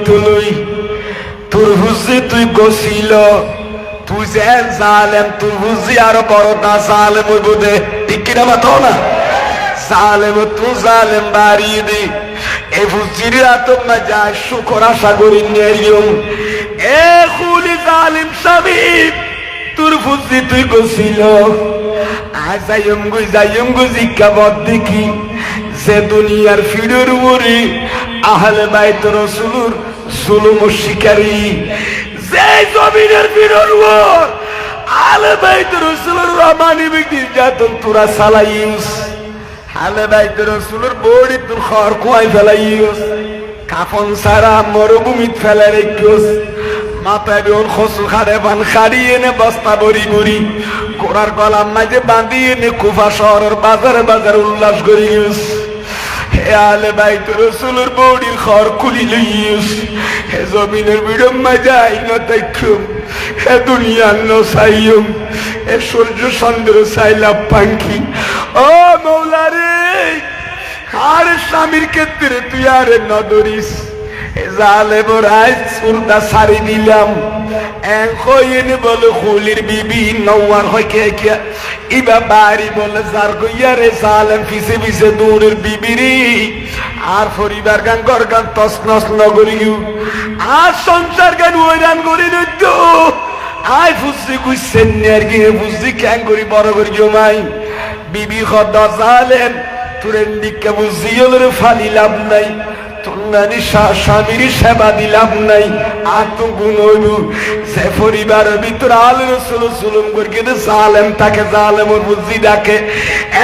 তুই তোর হুজি তুই গছিল তুই যে জালেম তোর হুজি আরো বড় না জালেম হইব দে ঠিক কিনা মাথো না জালেম তুই জালেম বাড়িয়ে দে এ হুজিরা তোমরা যা শুকর আশা করি নিয়ম এ খুলি জালিম সাবিব তোর হুজি তুই গছিল আজ যাইম গো জিজ্ঞা বদ দেখি যে দুনিয়ার ফিরের উপরে আহলে বাইত রাসূলুর জুলুম শিকারী যে জমিনের ফিরের উপর আহলে বাইত রাসূলুর মানবিক নির্যাতন তোরা চালাইস আহলে বাইত রাসূলুর বড়ি তোর খর কোয়াই ফেলাইস কাফন সারা মরুভূমিত ফেলে রেখেস মাথায় বেউন খসু খাড়ে বান খাড়িয়ে নে বস্তা বড়ি বড়ি গোড়ার গলার মাঝে বাঁধিয়ে নে কুফা শহরের বাজারে বাজারে উল্লাস করি গেস হে আলে বাইত রাসূলের বড়ির খর খুলি লইস হে জমিনের বিড়ম মাঝে আইন দেখুম হে দুনিয়ার ন চাইম হে সূর্য চন্দ্র চাইলা পাঙ্খি ও মৌলা রে আর স্বামীর ক্ষেত্রে তুই আর নদরিস জালেমর আজ সুরটা সারি দিলাম এখন বলে খুলির বিবি নওয়ার হয় কে কে ইবা বাড়ি বলে যার গইয়ারে জালেম পিছে পিছে দৌড়ের বিবিরি আর পরিবার গান ঘর গান তস নস নগরিও আর সংসার গান ওই রান করি নদ্য আই ফুসি কুইছেন আর কি বুঝি ক্যাং করি বড় করি জমাই বিবি খদ্দা জালেম তুরেন দিকে বুঝিও রে ফালিলাম নাই তুলনানি স্বামীর সেবা দিলাম নাই আত্মগুণ হইল সে পরিবারের ভিতরে আল রসুল সুলুম করে কিন্তু জালেম তাকে জালেমর বুঝি ডাকে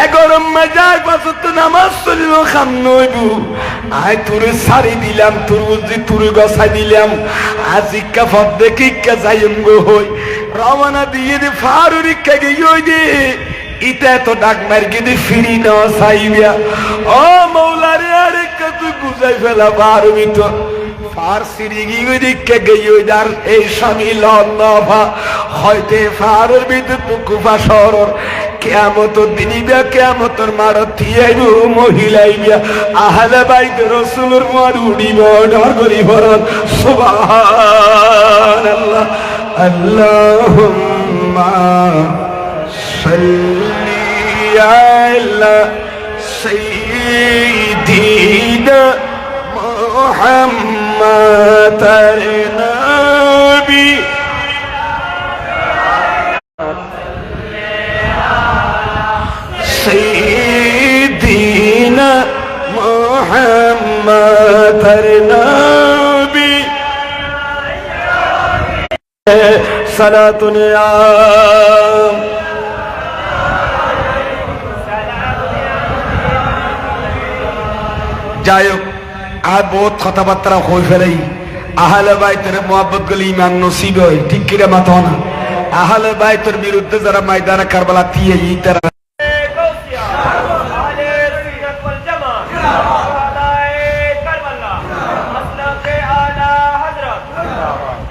এগরম মজার বছর তো নামাজ চলিল খাম নইব আয় তোরে সারি দিলাম তোর বুঝি তোর গছাই দিলাম আজ ইক্কা ফদ দেখে ইক্কা যাইম গো হই রওনা দিয়ে দে ফারুরিক্কা গিয়ে ওই দে ইটা তো ডাক মার গিয়ে ফিরি না চাইবিয়া ও মৌলারে আরে তুই বুঝাই ফেলা পারবি তো ফার্সিরি গিয়ে দিকে গিয়ে দার এই স্বামী লন্নভা হয়তো ফারের ভিতর কুফা শহর কেমত দিনিবা কেমতর মার থিয়াইব মহিলাইবিয়া আহলে বাইত রাসূলের মার উড়িব ডর করি ভরত সুবহানাল্লাহ আল্লাহুম্মা সাল্লি আলা সাইয়্যিদিনা মুহাম্মাদ নবী সাইয়্যিদিনা মুহাম্মাদ নবী সালাতুন যাই হোক আর বহুত কথাবার্তা হয়ে ফেলাই আহলে বাইতের মোহাব্বত গুলি ইমান নসিব হয় ঠিক কিরে মাথা না আহলে বাইতের বিরুদ্ধে যারা ময়দানে কারবালা দিয়ে তারা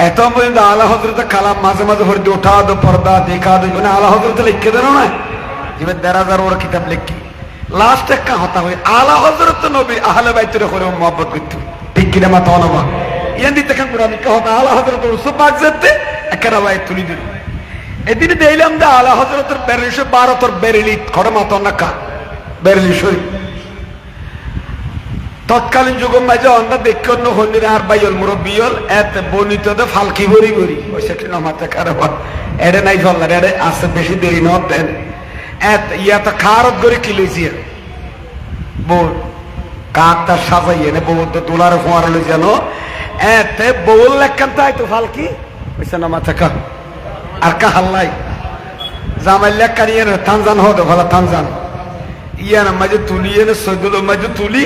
এত পর্যন্ত আলা হজরত কালাম মাঝে মাঝে ভরে ওঠা দো পর্দা দেখা দো মানে আলা হজরত লিখে দেন না যেমন ১,০০০ ওর কিতাব লিখি লাস্ট একটা হতা হয় আলা হযরত নবী আহলে বাইতের করে মোহাব্বত করতে ঠিক কিনা মাথা অনবা ইয়ান দিতে কান কোরআন কা হতা আলা হযরত রাসূল পাক যেতে একরা ভাই তুলি দিল এদিন দেইলাম দা আলা হযরতের ১২১২ তোর বেরেলি খড় মাথা নাকা বেরেলি সই তৎকালীন যুগের মাঝে আমরা দেখি অন্য হন্দির আর বাইল মুরব্বিয়ল এত বনিত তো ফালকি ভরি ভরি ওই সেটা মাথা কারবা এড়ে নাই ফল্লার এড়ে আসতে বেশি দেরি না দেন ইয়া তো খারত করে কিলেছি বউ কাকটা সাজাইয়ে নে বউ তো তোলার ফোয়ার লই জানো এতে বউল লেখান তাই তো ফালকি ওইসা না মাথা কা আর কা হাল্লাই জামাই লেখা নিয়ে তানজান হতো ভালো তানজান ইয়া না মাঝে তুলিয়ে নে সৈদুল মাঝে তুলি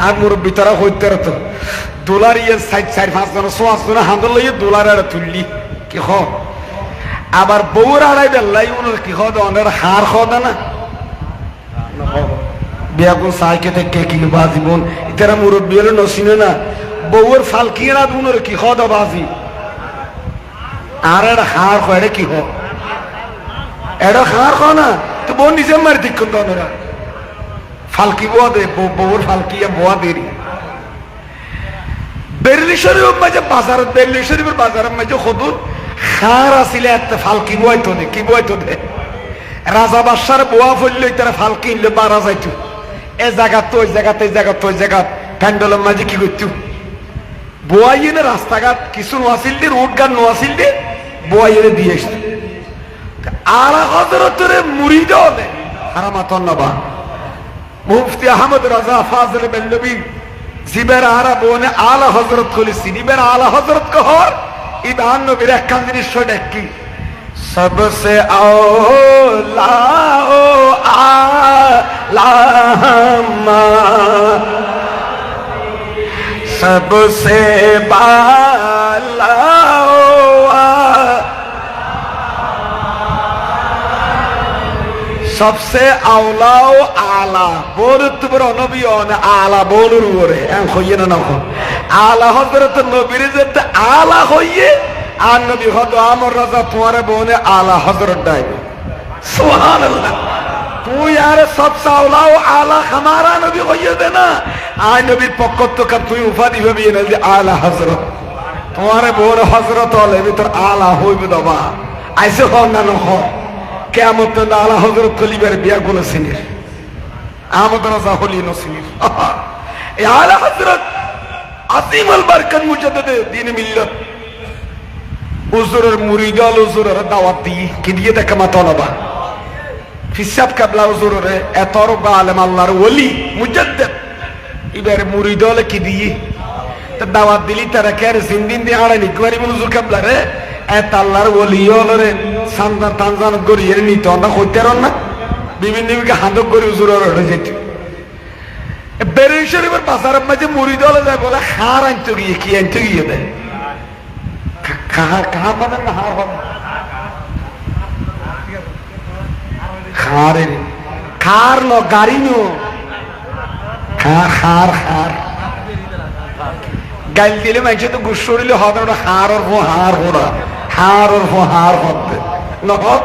আর মুরব্বী তারা হইতে তো দোলার ইয়ে সাইড ৪-৫ জন ৫ জন হান্দল লইয়ে দোলার আর তুললি কি হ আবার বউর আড়াই বেল্লাই উনার কি হদ অনের হার হদা না বিয়াগুন সাইকেতে কে কিলো বাজি বোন ইতারা মুরব্বী হলে নসিনে না বউর ফালকি না উনার কি হদ বাজি আর এর হার হয় কি হ এটা হার হ না তো বোন নিজে মারি দিক্ষণ তো অনেরা ফালকি বোয়া দে বউর ফালকি বোয়া দেরি বেরলি শরীফের মাঝে বাজার, বেরলি শরীফের বাজারের মাঝে হদুর খার আসিলে একটা ফালকি বইতো নে, কি বইতো নে রাজা বাদশার বোয়া ফললে তারা ফালকি ইনলে বারা যাইতো এ জায়গা তো ওই জায়গাতে, এই জায়গা তো ওই জায়গা প্যান্ডেলের মাঝে কি করতো বোয়াইনে রাস্তাঘাট কিছু নোয়াছিল দিয়ে রোড গান নোয়াছিল দিয়ে বোয়াইনে দিয়ে আসতো। আলা হযরতের মুরিদ হলে হারামাতন নবা মুফতি আহমদ রাজা ফাজল বেল্লবী জিবের আরা বোনে আলা হযরত খুলেছি নিবের আলা হযরত কহর ইবান নবীর একখান জিনিস দেখি सबसे औला ओ आला सबसे बाला ओ सबसे औला ओ आला बोल तुबर नबी on आला बोलुर ওরে এন কইয়ে না নখ আলা হযরত নবীর যে আলা হইয়ে আর নবী হদ আমর রাজা তোমার বোনে আলা হযরত ডাইবে সুবহানাল্লাহ তুই আর সব সাওলাও আলা হামারা নবী হইয়ে দে না আয় নবীর পক্ষ থেকে তুই উপাধি ভাবি না যে আলা হযরত তোমার বোন হযরত হলে ভিতর আলা হইবে দবা আইসে হন না নহ কিয়ামত না আলা হযরত কলিবের বিয়া গুলো সিনির আমদ রাজা হলি নসিনির এই আলা হযরত আজিমুল বরকত মুজাদ্দিদ দ্বীন মিল্লাত হুজুরের মুরিদাল হুজুরের দাওয়াত দিয়ে কি দিয়ে দেখা মাতলবা ফিসাব কাবলা হুজুরের এতরব আলেম আল্লাহর ওলি মুজাদ্দিদ এবার মুরিদাল কি দিয়ে তা দাওয়াত দিলি তারা কে জিন্দিন দিয়ে আড়ানি কুয়ারি হুজুর কাবলা রে এত আল্লাহর ওলি হলরে সান্দান তানজান গরিয়ে নিত না কইতার না বিভিন্ন বিকে হাঁদক করে হুজুরের হয়ে যেত বেরেন শরীফের বাজারের মাঝে মুরিদাল যায় বলে হার আনতে গিয়ে কি আনতে গিয়ে দেয় कहाँ बदल हार हो खारे खार नो गाड़ी नो खार खार खार गाल दिले मैं तो गुस्सो दिले होता है हार और वो हार हो रहा हार और वो हार होते न हो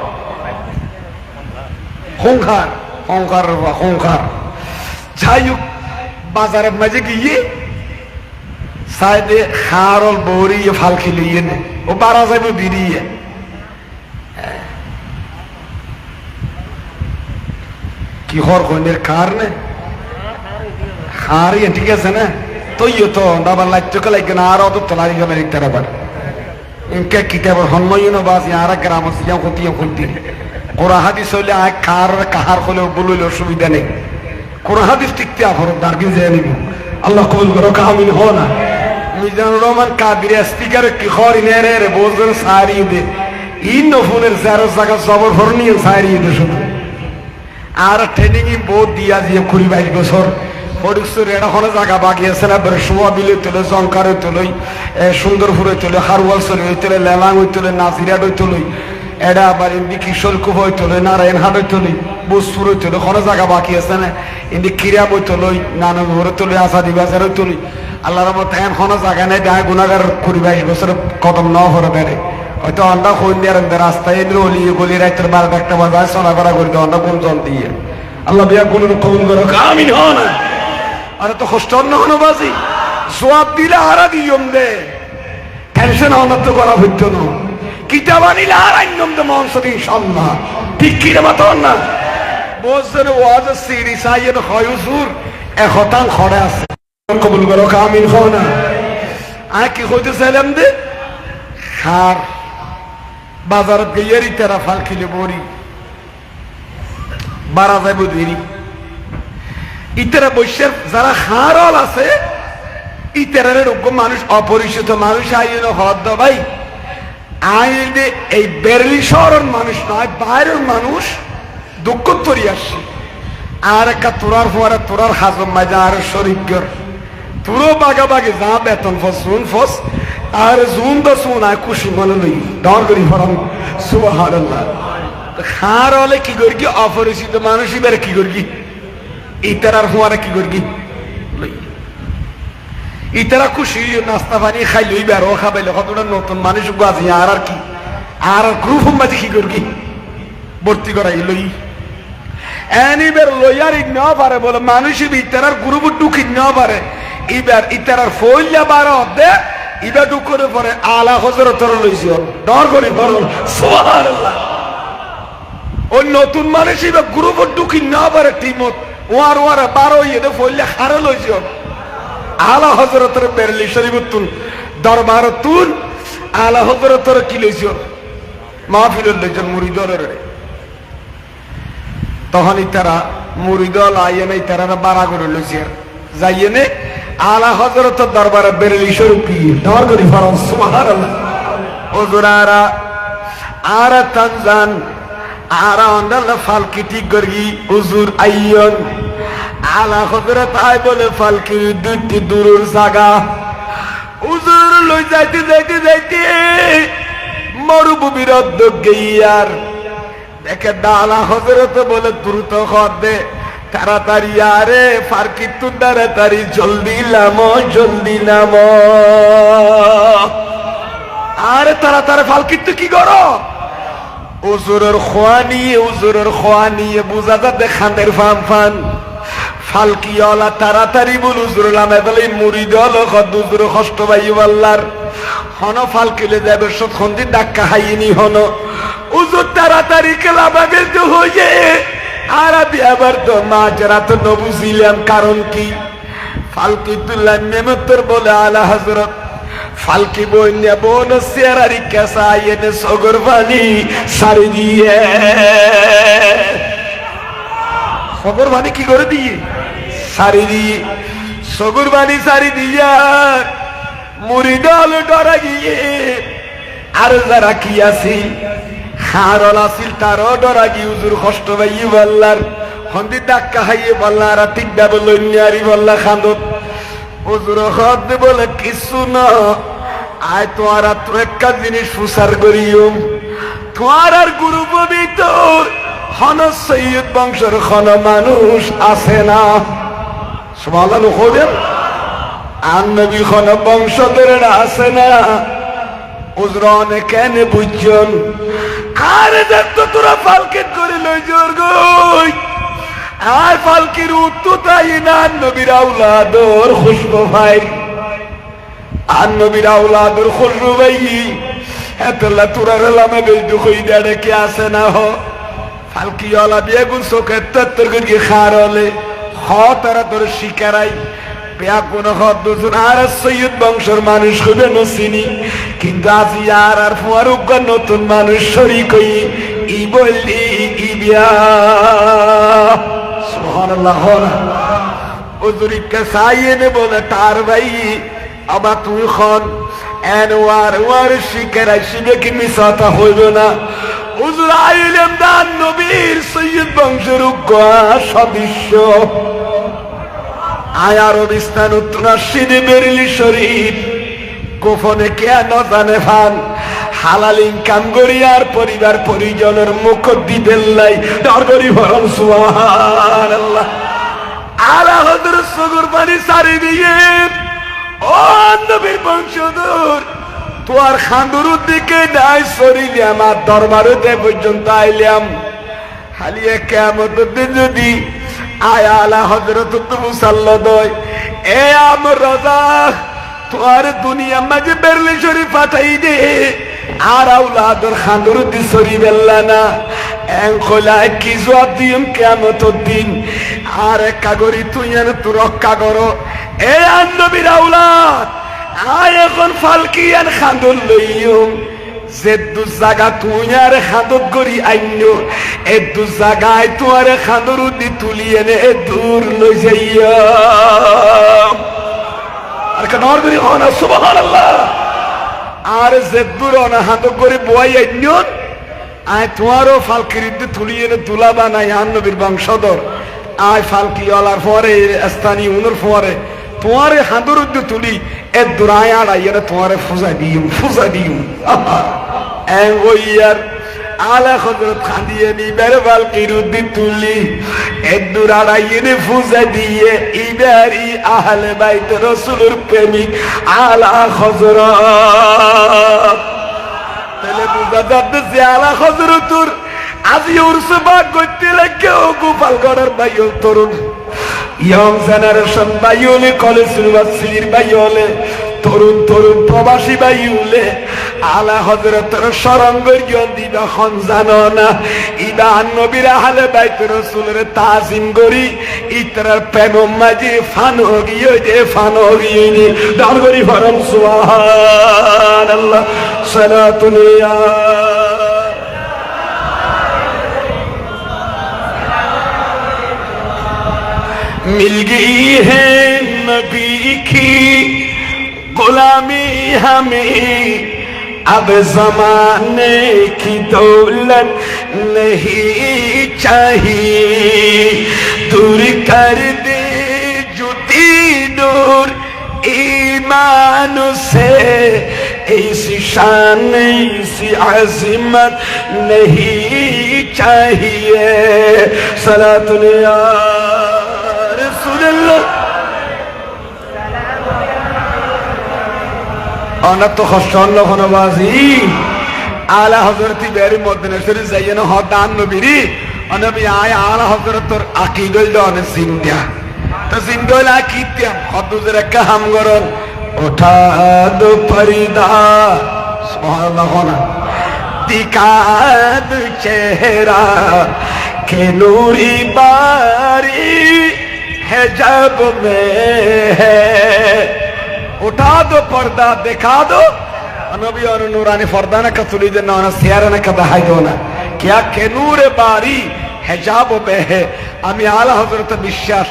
होंकार होंकार वो होंकार जायुक बाजार में जे की ये शायद खारल बोरी ये फल खिलिए ने वो 12 से भी बीरी है कि हर कोने कार ने खारी ठीक है ना तो ये तो डबल लाइट तो कल एक नारा तो तलारी का मेरी तरह पर इनके किताब हन्मयी न बास यारा ग्राम से यहाँ होती कुरान हदीस वाले आए कार कहार खोले बोलो लो सुविधा नहीं कुरान हदीस टिकते आप और दार्गिन जाए नहीं अल्लाह कबूल करो कामिल हो ना মিজানুর রহমান কাদের স্পিকার কি খরি নেরে রে বলছেন সারি দে ইন ফোনের জারো জায়গা জবর ফরনি সারি দে শুধু আর ট্রেনিং ই বহুত দিয়া দিয়ে 22 বছর পরিসর এটা কোন জায়গা বাকি আছে না বড় সুয়া বিলে তুলে জংকারে তুলে সুন্দরপুরে তুলে হারওয়াল সরে তুলে লেলাং তুলে নাজিরাড তুলে এটা আবার ইন্দি কিশোর কুব তুলে নারায়ণহাট তুলে বুসপুর তুলে কোন জায়গা বাকি আছে না ইন্দি কিরাব তুলে নানপুর তুলে আসাদি বাজার তুলে আল্লাহর রহমত এখন জায়গা নেই দেয় গুনাহগার 22 বছর কদম ন হরে বেড়ে হয়তো অন্ধা খৈন্দিয়ার রাস্তায় গলি গলি রাতের 12টা বাজায় চলাফেরা করতে অন্ধা কোন জল দিয়ে আল্লাহ বিয়া গুলোর কবুল করো আমিন হ না আরে তো কষ্ট না হনো বাজি জবাব দিলে হারা দিয়ম দে টেনশন হওয়ার তো করা হইতো না কিতাব আনিলে আর আইনম দে মনসদ ইনশাআল্লাহ ঠিক কি রে মাতন না বছর ওয়াজ সিরিজ আইন হয় হুজুর একতান খড়ে আছে কবুল করো আমিন হ না আর কি হইতে চাইলাম দে খার বাজারত গিয়ারি তেরা ফাল খিলে বড়ি বারা যাইব দেরি ইতারা বৈশ্যের যারা খারল আছে ইতারের রোগ্য মানুষ অপরিচিত মানুষ আইন হদ ভাই আইন এই বেরলি শহরের মানুষ নয় বাইরের মানুষ দুঃখ তরি আসছে আর একটা তোরার ফোয়ারা তোরার হাজম মাজা আর শরীর তুরো বাগা বাগে যা বেতন ফস শুন ফস আর জুন তো শুন আয় খুশি মনে লই ডর করি ফরম সুবহানাল্লাহ খার হলে কি করি কি অপরিচিত মানুষ এবারে কি করি ইতারার ফোয়ারা কি করি ইতারা খুশি নাস্তা পানি খাই লই বেরো খাবাইলে কতটা নতুন মানুষ গাছি আর আর কি আর গ্রুপ মাঝে কি করি ভর্তি করাই লই এনিবার লইয়ার ইন্না পারে বলে মানুষ ইতারার গ্রুপ ঢুকি না পারে এবার ইতারার ফইলা বারো দে এবার দুঃখরে পরে আলা হযরতর লইছি ডর করে পড়ল সুবহানাল্লাহ। ওই নতুন মানুষ এবার গ্রুপের ঢুকি না পারে টিমত ওয়ার ওয়ার বারো ইয়ে ফইলা হারে লইছি আলা হযরতর বেরলি শরীফতুন দরবার তুন আলা হযরতর কি লইছি মাহফিলের লইছেন মুরিদরের। তখনই তারা মুরিদল আইয়ে নাই তারা বাড়া করে লইছে যাইয়ে নে আলা হযরত দরবারে বেরলি শরীফি ডর করি ফরজ সুবহানাল্লাহ। হুজুরারা আরা তানজান আরা অন্দাল ফালকি ঠিক করি হুজুর আইয়ন আলা হযরত আই বলে ফালকি দুটি দূরের জায়গা হুজুর লই যাইতে যাইতে যাইতে মরুভূমির অর্ধেক গিয়ার দেখে আলা হযরত বলে দ্রুত কর দে তাড়াতাড়ি আরে ফারকি তু তাড়াতাড়ি জলদি নামো জলদি নামো আরে তাড়াতাড়ি ফালকি তু কি করো হুজুরের খোয়া নিয়ে বুঝা যাতে খানের ফান ফান ফালকি ওলা তাড়াতাড়ি বল হুজুর নামে বলে মুরিদ হলো হুজুর কষ্ট পাই আল্লাহর হন ফালকিলে যাবে সতক্ষণ দিন ডাক্কা হাইনি হন হুজুর তাড়াতাড়ি খেলা বাগেতে হয়ে আর আমি আবার তো মাঝরা তো নবুঝিলাম কারণ কি ফালকি তুল্লাহ নেমতর বলে আলা হযরত ফালকি বইনে বোন সেরারি কেসা আইনে সগর পানি সারি দিয়ে সগর পানি কি করে দিয়ে সারি দিয়ে সগর পানি সারি দিয়ে মুরিদল ডরা গিয়ে আর যারা কি আছে হারল আসিল তারও ডরা গিয়ে হুজুর কষ্ট পাই বললার হন্দি ডাক্কা হাইয়ে বললা আর ঠিক ডাবল লইনারি বললা খান্দত হুজুর হদ বলে কিছু না আয় তোমার তো একটা জিনিস প্রচার করিও তোমার আর গুরু পবিত্র হন সৈয়দ বংশের খন মানুষ আছে না সুবহানাল্লাহ হবেন আর নবী খন বংশধর আছে না হুজুর কেন বুঝছেন আর দেখতো তোরা পালকেট করে লই জোর গই আর পালকির উত্তর তাই না নবীর আওলাদর খুশবু ভাই আর নবীর আওলাদর খুশবু ভাই এতলা তোরা লামে বেজু কই দেড়ে কি আসে না হ ফালকি ওলা বেগুন চোখে তত্তর করে খারলে হ তারা তোর শিকারাই পেয়া কোন হদ্দুন আর সৈয়দ বংশের মানুষ হবে নসিনি কিন্তু আজি আর আর ফুয়ারুক নতুন মানুষ শরীক হই ই বললি ই বিয়া সুবহানাল্লাহ হুজুরিকে সাইয়েনে বলে তার ভাই আবার তুই খন এন ওয়ার শিকারাই শিবে কি মিসাতা হইল না হুজুর আইলেম দান নবীর সৈয়দ বংশের সদস্য আয়ার অবিস্থান উত্তরাশিনে বেরিলি শরীফ গোপনে কেন জানে ফান হালাল ইনকাম করি আর পরিবার পরিজনের মুখ দিবেন নাই ডর করি ভরণ সুবহানাল্লাহ আলা হযরত সগর পানি সারি দিয়ে ও নবীর বংশধর তোর খান্দুর দিকে নাই সরিলে আমার দরবারেতে পর্যন্ত আইলাম হালিয়ে কিয়ামতের দিন যদি আয় আলা হযরত মুসাল্লাদ এ আমর রাজা তোর দুনিয়া মাঝে বেরলি শরীফ পাঠাই দে আর আওলাদর খান্দুর দি সরি বেল্লা না এন খোলায় কি জবাব দিম কিয়ামতের দিন আর কাগরি তুই এর তো রক্ষা করো এ নবীর আওলাদ আয় এখন ফালকি আর খান্দুর লইম যে দু জায়গা তুই আর খাদত করি আইন এ দু জায়গায় তোমার খাদর দি তুলি এনে দূর লই যাইয়া আর কেন করি হনা সুবহানাল্লাহ আর যে দূর না হাত করে বই আইন আয় তোমারও ফালকির দি তুলি এনে তুলা বানাই আর নবীর বংশধর আয় ফালকি ওলার পরে স্থানীয় উনর পরে তোমার হাঁদুর দি তুলি এ দূরায় আর আইয়ারে তোমার ফুজা দিও ওইয়ার আলা হযরত খাদিয়ে নিবার বালকির উদ্দি তুলি এদুর আড়াইয়ে ফুজা দিয়ে ইবারি আহলে বাইত রাসূলের প্রেমিক আলা হযরত তাহলে বুঝা যাচ্ছে যে আলা হযরতুর আজি উরসে বাগ করতে লাগে ও গোপালগড়ের ভাইও তরুণ ইয়ং জেনারেশন ভাই হলে, কলেজ ইউনিভার্সিটির ভাই হলে, তরুণ তরুণ প্রবাসী ভাই হলে, আলা হযরতের সরঙ্গের জ্ঞান দিবা খন জানো না। ইবা নবীর আহলে বাইত রাসূলের তাজিম করি ইতরার প্রেম মাঝে ফানো গিয়ে যে ফানো গিয়ে দান করি ফরম সুবহানাল্লাহ সালাতুল ইয়া मिल गई है नबी की गुलामी हमें, अब जमाने की दौलत नहीं चाहिए, दूर कर दे जुदी दूर ईमान से, ऐसी शान ऐसी अज़मत नहीं चाहिए। सलातुल या অনাত হসন্ন হনবাজি আলা হযরতি বেরি মদিনা শরীফ যাইয়েন হদান নবীরি অনবী আয় আলা হযরতর আকীদল দনে জিন্দা তো জিন্দল আকীদিয়া হদুজের কাম করন ওঠা দো ফরিদা সুবহানাল্লাহ না দিকা দো চেহারা কে নূরি বারি है जब में है, उठा दो पर्दा दिखा दो नबी और नूरानी पर्दा ना कसुली देना ना सियारा ना कदा हाय दो ना क्या के नूर बारी हिजाब में है। আমি আলা হযরত বিশ্বাস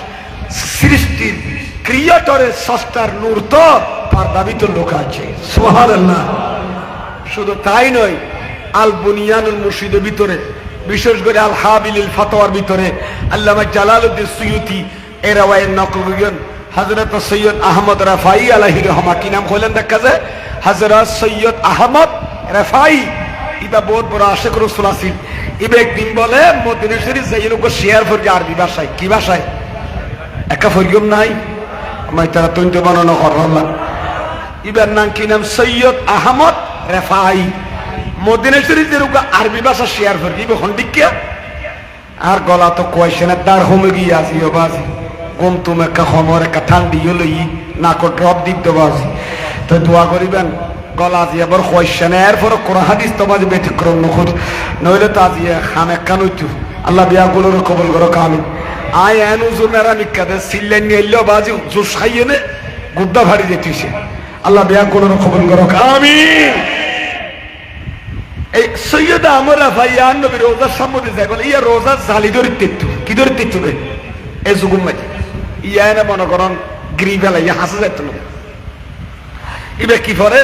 সৃষ্টির ক্রিয়েটরের সস্তার নূর তো পর্দা ভিতর লুকা আছে সুবহানাল্লাহ। শুধু তাই নয়, আল বুনিয়ানুল মুর্শিদের ভিতরে, বিশেষ করে আল হাবিলিল ফাতওয়ার ভিতরে আল্লামা জালালউদ্দিন সুয়ুতি এর রাওয়ায়ে নকল করেন হযরত সৈয়দ আহমদ রাফাই আলাইহি রহমা। কি নাম হলেন দেখা যায়? হযরত সৈয়দ আহমদ রাফাই। ইবা বহুত বড় আশিক রাসূল আছেন। ইবা একদিন বলে মদিনা শরীফ যাইলো কো শেয়ার ফরগে আরবি ভাষায়। কি ভাষায়? একা ফরগম নাই আমি তারা তৈরি বানানো করলাম। ইবার নাম কি নাম? সৈয়দ আহমদ রাফাই। মদিনা শরীফ যেরকম আরবি ভাষা শেয়ার ফরগে ইবা হন্ডিকিয়া আর গলা তো কোয়েশনের দার হোমে গিয়ে আসিও বাজি গম তুমি একটা খমর একটা ঠান্ডি হলো নাকো ড্রপ দিতে বাজি। তো দোয়া করিবেন গলা আজি আবার কোয়েশনে এরপর কোরআন হাদিস তো বাজি ব্যতিক্রম নখুর নইলে তো আজি খামে কানুইতু আল্লাহ বিয়াগুলোর কবুল করো কামিন। আয় এনু জুমেরা নিকাদে সিল্লেন নিয়ে বাজি জুস খাইয়ে গুদ্দা ভারী যেতেছে আল্লাহ বিয়াগুলোর কবুল করো কামিন। এই সৈয়দ আহমদ রাফাই নবী রোজার সম্বন্ধে যায় বলে ইয়া রোজা জালি ধরে তেতু কি ধরে তেতু রে এই যুগুম মাঝে ইয়া না মনে করেন গ্রিবেলা ইয়া হাসে যাইতো না। এবার কি করে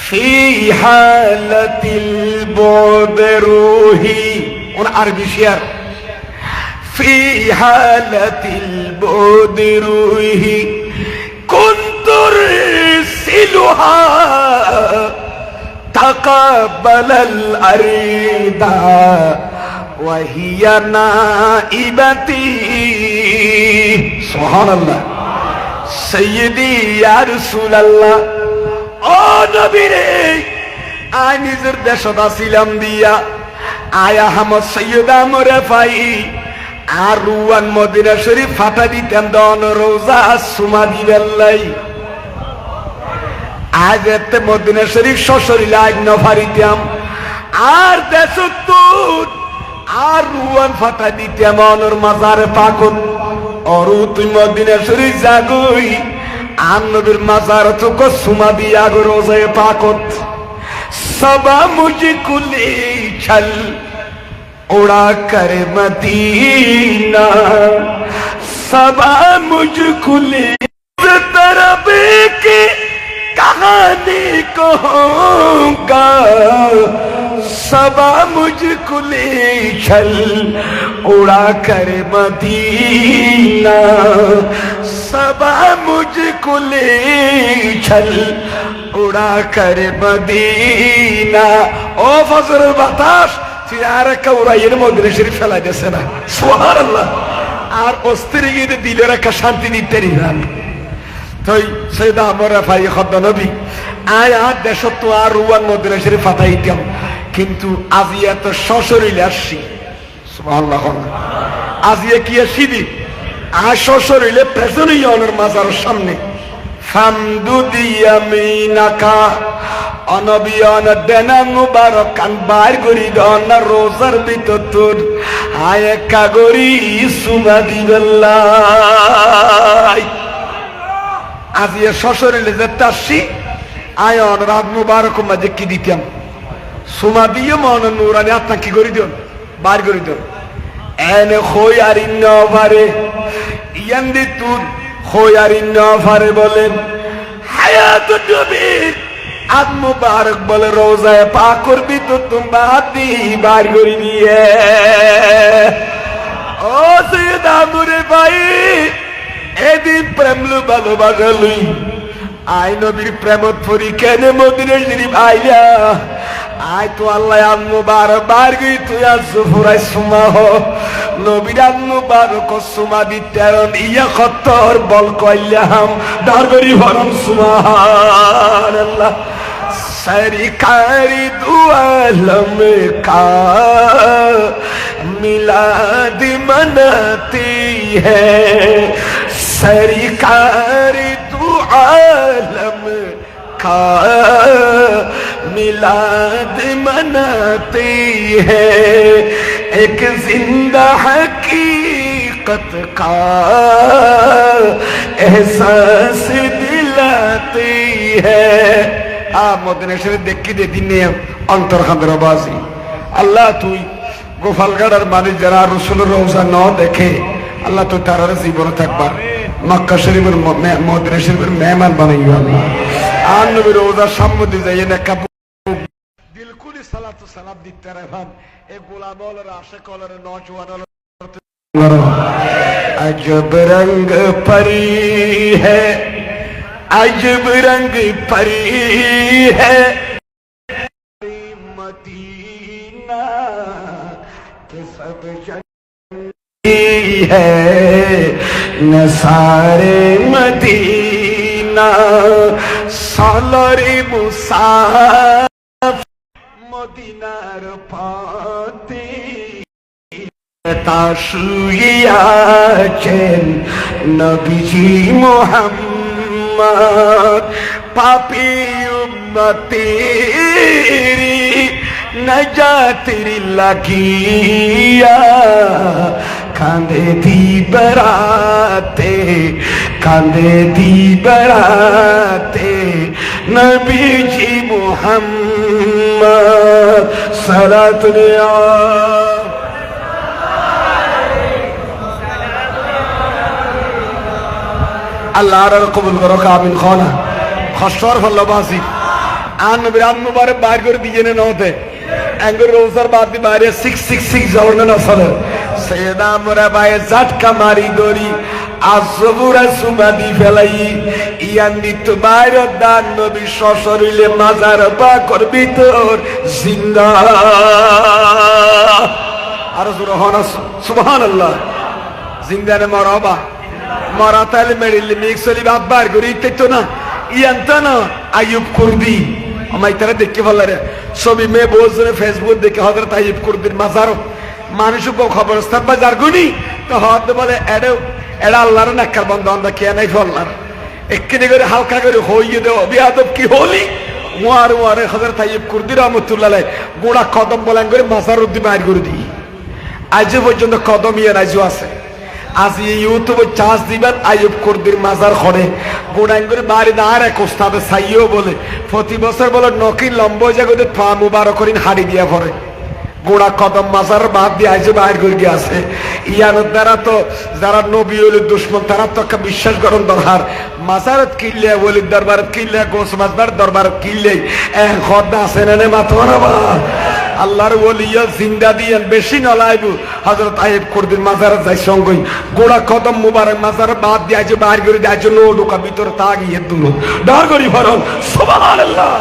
ফি হালাতিল বুদ রুহি ওন আরবি শেয়ার ফি হালাতিল বুদ রুহি কুনতুর সিলুহা تقبل الأريدا وهي نائبتي سبحان الله سيدي يا رسول الله ও নবী রে আই নিজের দেশটা ছিলাম দিয়া আয়া আহমদ সৈয়দ আহমদ রাফাই আর রুয়ান মদিনা শরীফ ফাটা দিতেন দন রোজা সুমা দিবেল্লাই আজ এতে মদিনা শরীফ সশরীরে আজ নফারিতাম আর দেশতুত আর রুয়ান ফাটা দিতাম অনর মাজারে পাকত অরু তুই মদিনা শরীফ জাগুই আর নবীর মাজার তো সুমা দিয়া গো রোজায় পাকত সবা মুঝে কুলি ছল উড়া করে মদিনা সবা মুঝ কুলি तरबे की कहानी कहूँगा सबा मुझको ले चल उड़ा कर मदीना सबा मुझको ले चल उड़ा कर मदीना ओ फजर बतास চিয়ারে কাউরাইয়ের মদিনা শরীফ ফেলা গেছে না সুবহানাল্লাহ আর অস্থির গিয়ে দিলের একটা শান্তি নিতে নিলাম তাই সৈয়দ আহমদ রাফাই খদ্দ নবী আয় আর দেশত আর রুয়ান মদিনা শরীফ ফাটাইতাম কিন্তু আজিয়া তো সশরীরে আসছি সুবহানাল্লাহ আজিয়া কি আসিদি আসো শরীরে পেছনেই অনের মাজার সামনে ফামদু দিয়ামিনাকা অনবিয়ন দেনা মুবারক কান বার করি দন রোজার ভিতর তোর আয় কাগরি সুমা দিবেল্লাই আজ এ শ্বশুরিলে যে তাসি আয়ন রাত মুবারক মাঝে কি দিতাম সুমা দিয়ে মন নুরানি আপনার কি করি দিন বার করি দিন এনে খই আর ইন্নভারে ইয়ান দি তুন খই আর ইন্নভারে বলেন হায়াত নবী আজ মুবারক বলে রোজায় পা করবি তো তুমি হাত দিয়ে বার করি দিয়ে ও সৈয়দা মুরে ভাই এদিন প্রেমলু ভালোবাসা লুই আই নবীর প্রেমত পরি কেনে মদিনা শরীফ আইলা আই তো আল্লাহ আম্মু বার গই তুই আজ ফুরাই সুমা হো নবীর আম্মু বারক সুমা দিতেরন ইয়া খতর বল কইলাম দারগরি ভরম সুবহানাল্লাহ सरकारी दुआलम का मिलाद मनाती है सरकारी दुआलम का मिलाद मनाती है एक जिंदा हकीकत का एहसास दिलाती है মদিনা শরীফ দেখি দে দিনে অন্তর খাদের বাজি আল্লাহ তুই গোপালগড়ের মানুষ যারা রসুলের রওজা ন দেখে আল্লাহ তুই তার জীবনে থাকবার মক্কা শরীফের মদিনা শরীফের মেহমান বানাইও আল্লাহ আর নবীর রওজার সামনে যাই না কাবু দিলকুলি সালাতু সালাম দিতে রাখান এই গোলাম ওলার আশিক ওলার নওজওয়ান अजब रंग परी है अजब रंग परी है मदीना के सब जन्नती है न सारे मदीना सालरे मुसाफ मदीनार पाती তাশুইয়াছেন নবীজি মুহাম্মদ পাপী উম্মতেরি নজাতের লাগিয়া কাঁদে দি বরাতে নবীজি মুহাম্মদ সালাতুল্লাহ আল্লাহ আর কবুল করো আমিন খানা খসর ফল্লবাসী আন নবীর আম্মুবারে বাইর করে দিয়ে না নতে এঙ্গর রোজার বাদ দি বাইরে 666 জওরনা না সরে সৈয়দা মোরা বায়ে ঝটকা মারি গরি আসবুরা সুবাদি ফেলাই ইয়ান দিত বাইরে দান নবী শ্বশুরিলে মাজার পা করবি তোর জিন্দা আর সুবহানাল্লাহ জিন্দানে মারহাবা মরাতাল মেডিল মিক্সলি বাবার গরি ইত্তেতো না ইয়ান্তা না আইয়ুব কুরদি আমাই তারা দেখতে ভালরে ছবি মে বোঝরে ফেসবুক দেখে হযরত আইয়ুব কুরদির মাজার মানুষ কো খবরস্থান বাজার গুনি তো হদ বলে এডা আল্লাহর নাকার বন্ধ আমরা কে নাই ফললার এককিনি করে হালকা করে হইয়ে দেও বিয়াদব কি হলি ওয়ারে হযরত আইয়ুব কুরদি রাহমাতুল্লাহ আলাইহি গোড়া কদম বলেন করে মাজার উদ্দি মার করে দি আজ পর্যন্ত কদম ইয়ে রাজু আছে আজ ইউটিউবে চার্জ দিবেন আইয়ুব কুরদির মাজার খড়ে গোড়াঙ্গুর বাড়ি না আর এক ওস্তাদে সাইও বলে প্রতি বছর বলে নকি লম্ব জায়গাতে পা মুবারক করিন হাড়ি দিয়া পড়ে গোড়া কদম মাজার বাদ দিয়ে আইজে বাইর করে গিয়ে আছে ইয়ার দ্বারা তো যারা নবী ওলির দুশ্মন তারা তো একটা বিশ্বাস করেন দরকার মাজারত কিনলে ওলির দরবারত কিনলে গোস মাজবার দরবারত কিনলে খদ্দা আছে না মাথা বা আল্লাহর ওলিয়া জিন্দা দিয়েন বেশি নলাইবু হযরত আইয়ুব কুরদির মাজারে যাই সঙ্গই গোড়া কদম মুবারক মাজার বাদ দিয়ে আইজে বাইর করে দিয়ে আইজে নো ঢোকা ভিতর তাগিয়ে দুনো ডর করি ফরন সুবহানাল্লাহ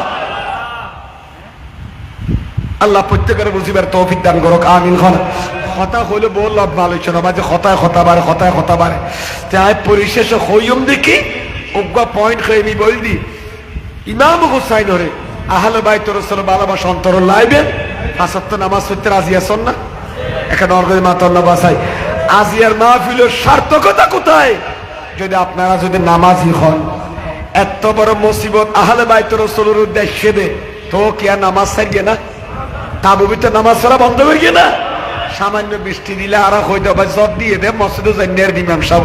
আল্লাহ প্রত্যেকের বুঝিবার তৌফিক দান করুক আমিন খান কথা হইলে বললাম আলোচনা বাজে কথা বারে তাই পরিশেষে হইম দেখি উগ্র পয়েন্ট খেয়ে বলদি ইমাম হুসাইন হরে আহলে বাইত রাসূল ভালোবাসা অন্তর লাইবেন আসত্ব নামাজ পড়তে রাজি আছেন না এখানে অর্গই মাতাল্লাহ বাসাই আজিয়ার মাহফিলের সার্থকতা কোথায়? যদি আপনারা যদি নামাজি হন, এত বড় মুসিবত আহলে বাইত রাসূলের উদ্দেশ্যে দে, তো কি আর নামাজ ছাড়বে না? তাবুবিতে নামাজ পড়া বন্ধ করবে না? সামান্য বৃষ্টি দিলে আর হইতে হবে জব দিয়ে দে মসজিদে জান্নার ইমাম সাহেব,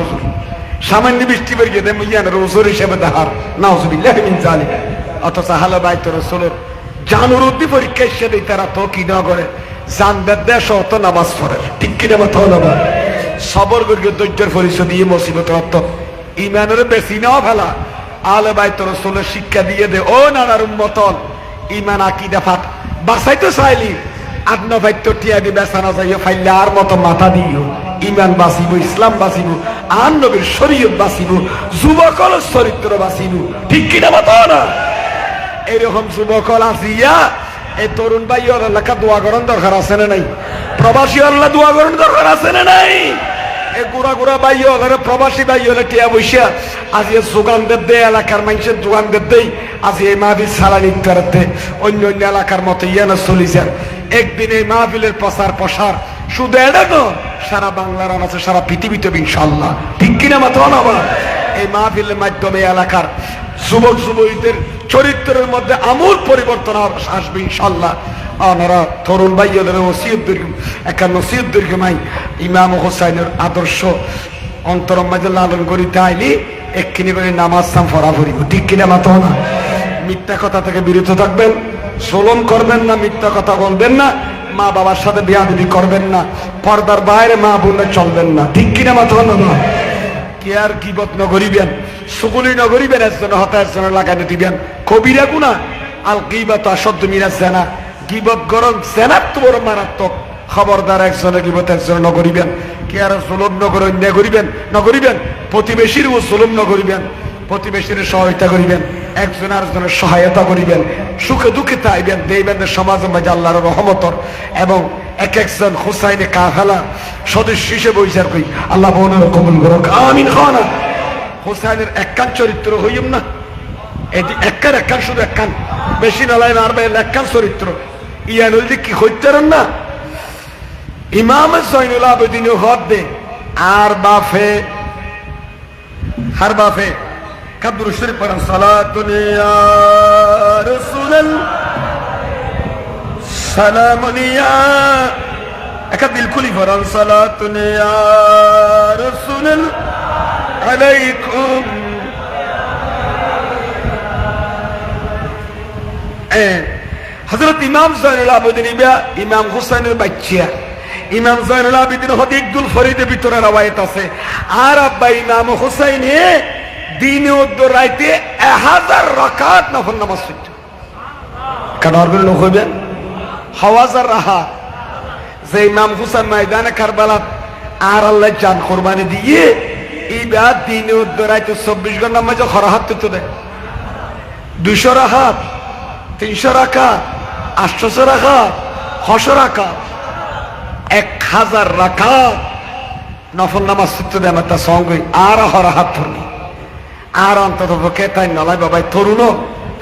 সামান্য বৃষ্টি বেরিয়ে দে মুইয়ানের ওজোর হিসেবে দেখার নাউজুবিল্লাহ মিন জালিক। অথচ আহলে বাইত রাসূলের জানুর উদ্দি পরীক্ষা হিসেবে তারা তো কি না করে, জানদের দেশ অত নামাজ পড়ে, ঠিক কিনা মাথা না? সবর করে ধৈর্যের পরিচয় দিয়ে মুসিবত রক্ত ইমানের বেশি নেওয়া ফেলা। আহলে বাইত রাসূলের শিক্ষা দিয়ে দে ও নানার উম্মতন, ইমান আকীদা ফাত বাঁচাইতে চাইলি আদনা বাইত টিয়া দি বেসানা যাইও ফাইলে আর মতো মাথা দিও, ইমান বাঁচিব, ইসলাম বাঁচিব, আর নবীর শরীয়ত বাঁচিব, যুবকল চরিত্র বাঁচিব, ঠিক কিনা মাথা না? এরকম যুবকল আসিয়া এই তরুণ ভাই এলাকা দোয়া করার দরকার আছে না নাই? প্রবাসী আল্লাহ দোয়া করার দরকার আছে না নাই? এই গুড়া গুড়া ভাই হলে প্রবাসী ভাই হলে টিয়া বৈশা আজ যোগানদের দেয়, এলাকার মানুষের যোগানদের দেই, আজ এই মাহফিল সারা নিতে অন্য অন্য এলাকার মতো ইয়ানা চলি যান। একদিন এই মাহফিলের প্রচার প্রসার শুধু এটা তো সারা বাংলার আছে, সারা পৃথিবীতে ইনশাআল্লাহ, ঠিক কিনা মাথা না? এই মাহফিলের মাধ্যমে এলাকার যুবক যুবতীদের চরিত্রের মধ্যে আমূল পরিবর্তন আসবে ইনশাআল্লাহ। ওনারা তরুণ ভাই ওসিয়ত দীর্ঘ একটা নসিহত দীর্ঘমাই ইমাম হোসাইনের আদর্শ অন্তরম মাঝে লালন করিতে আইলি একখানি করে নামাজ সাম ফরা ফরিব, ঠিক কিনা মাথা না? মিথ্যা কথা থেকে বিরত থাকবেন, জুলুম করবেন না, মিথ্যা কথা বলবেন না, মা বাবার সাথে বেয়াদবি করবেন না, পর্দার বাইরে মা বোনে চলবেন না, ঠিক কিনা মাথা না? কে আর গীবত নগরিবেন, সুগুলি নগরিবেন, একজন হতা একজন লাগানো দিবেন, কবিরা গুনাহ। আল গীবাত আশদ্দু মিনাজ জিনা, গীবত গরম জেনার তো বড় মারাত্মক। খবরদার একজনের গীবত একজন নগরিবেন, কে আর জুলুম নগরিবেন, প্রতিবেশীর ও জুলুম নগরিবেন, প্রতিবেশীর সহায়তা করিবেন, একজন আরেকজনের সহায়তা করিবেন, সুখে দুঃখে তাইবেন, দেখবেন সমাজের মাঝে আল্লাহর রহমতর এবং এক একজন হুসাইনে কাফেলা সদস্য হিসেবে বিচার করি আল্লাহ বোনের কবুল করুক, আমিন। খানা হুসাইনের একখান চরিত্র হইম না, এটি একখান শুধু একখান, বেশি নালাই মারবে একখান চরিত্র ইয়া নদী কি হইতেন না? ইমাম জয়নুল আবেদিন হদ দে আর বাফে কাবর শরীফ পড়ান সালাতুন ইয়া রাসূলুল সালামুন ইয়া একা বিলকুলই পড়ান সালাতুন ইয়া রাসূলুল আলাইকুম। হযরত ইমাম জয়নুল আবেদিন ইমাম হুসাইনের বাচ্চা, ইমাম জয়নুল আবেদিন হদ ইকদুল ফরিদের ভিতরে রওয়ায়াত আছে, আর আব্বা ইমাম হুসাইনে দিনে ও রাইতে 1000 রাকাত নফল নামাজ পড়ত। কারণ লোক হইবেন হাওয়াজার রাহা যে ইমাম হুসাইন ময়দানে কারবালাত আর আল্লাহ জান কুরবানি দিয়ে এইবার দিনে ও রাইতে 24 ঘন্টা নামাজ খরাহাত তো দেয়, 200 রাকাত, 300 রাকাত, 800 রাকাত, 600 রাকাত, 1000 রাকাত নফল নামাজ পড়তে দেয় না তার সঙ্গে আর হরাহাত ধরনি। আর অন্তত পক্ষে তাই নলাই বাবাই তরুণ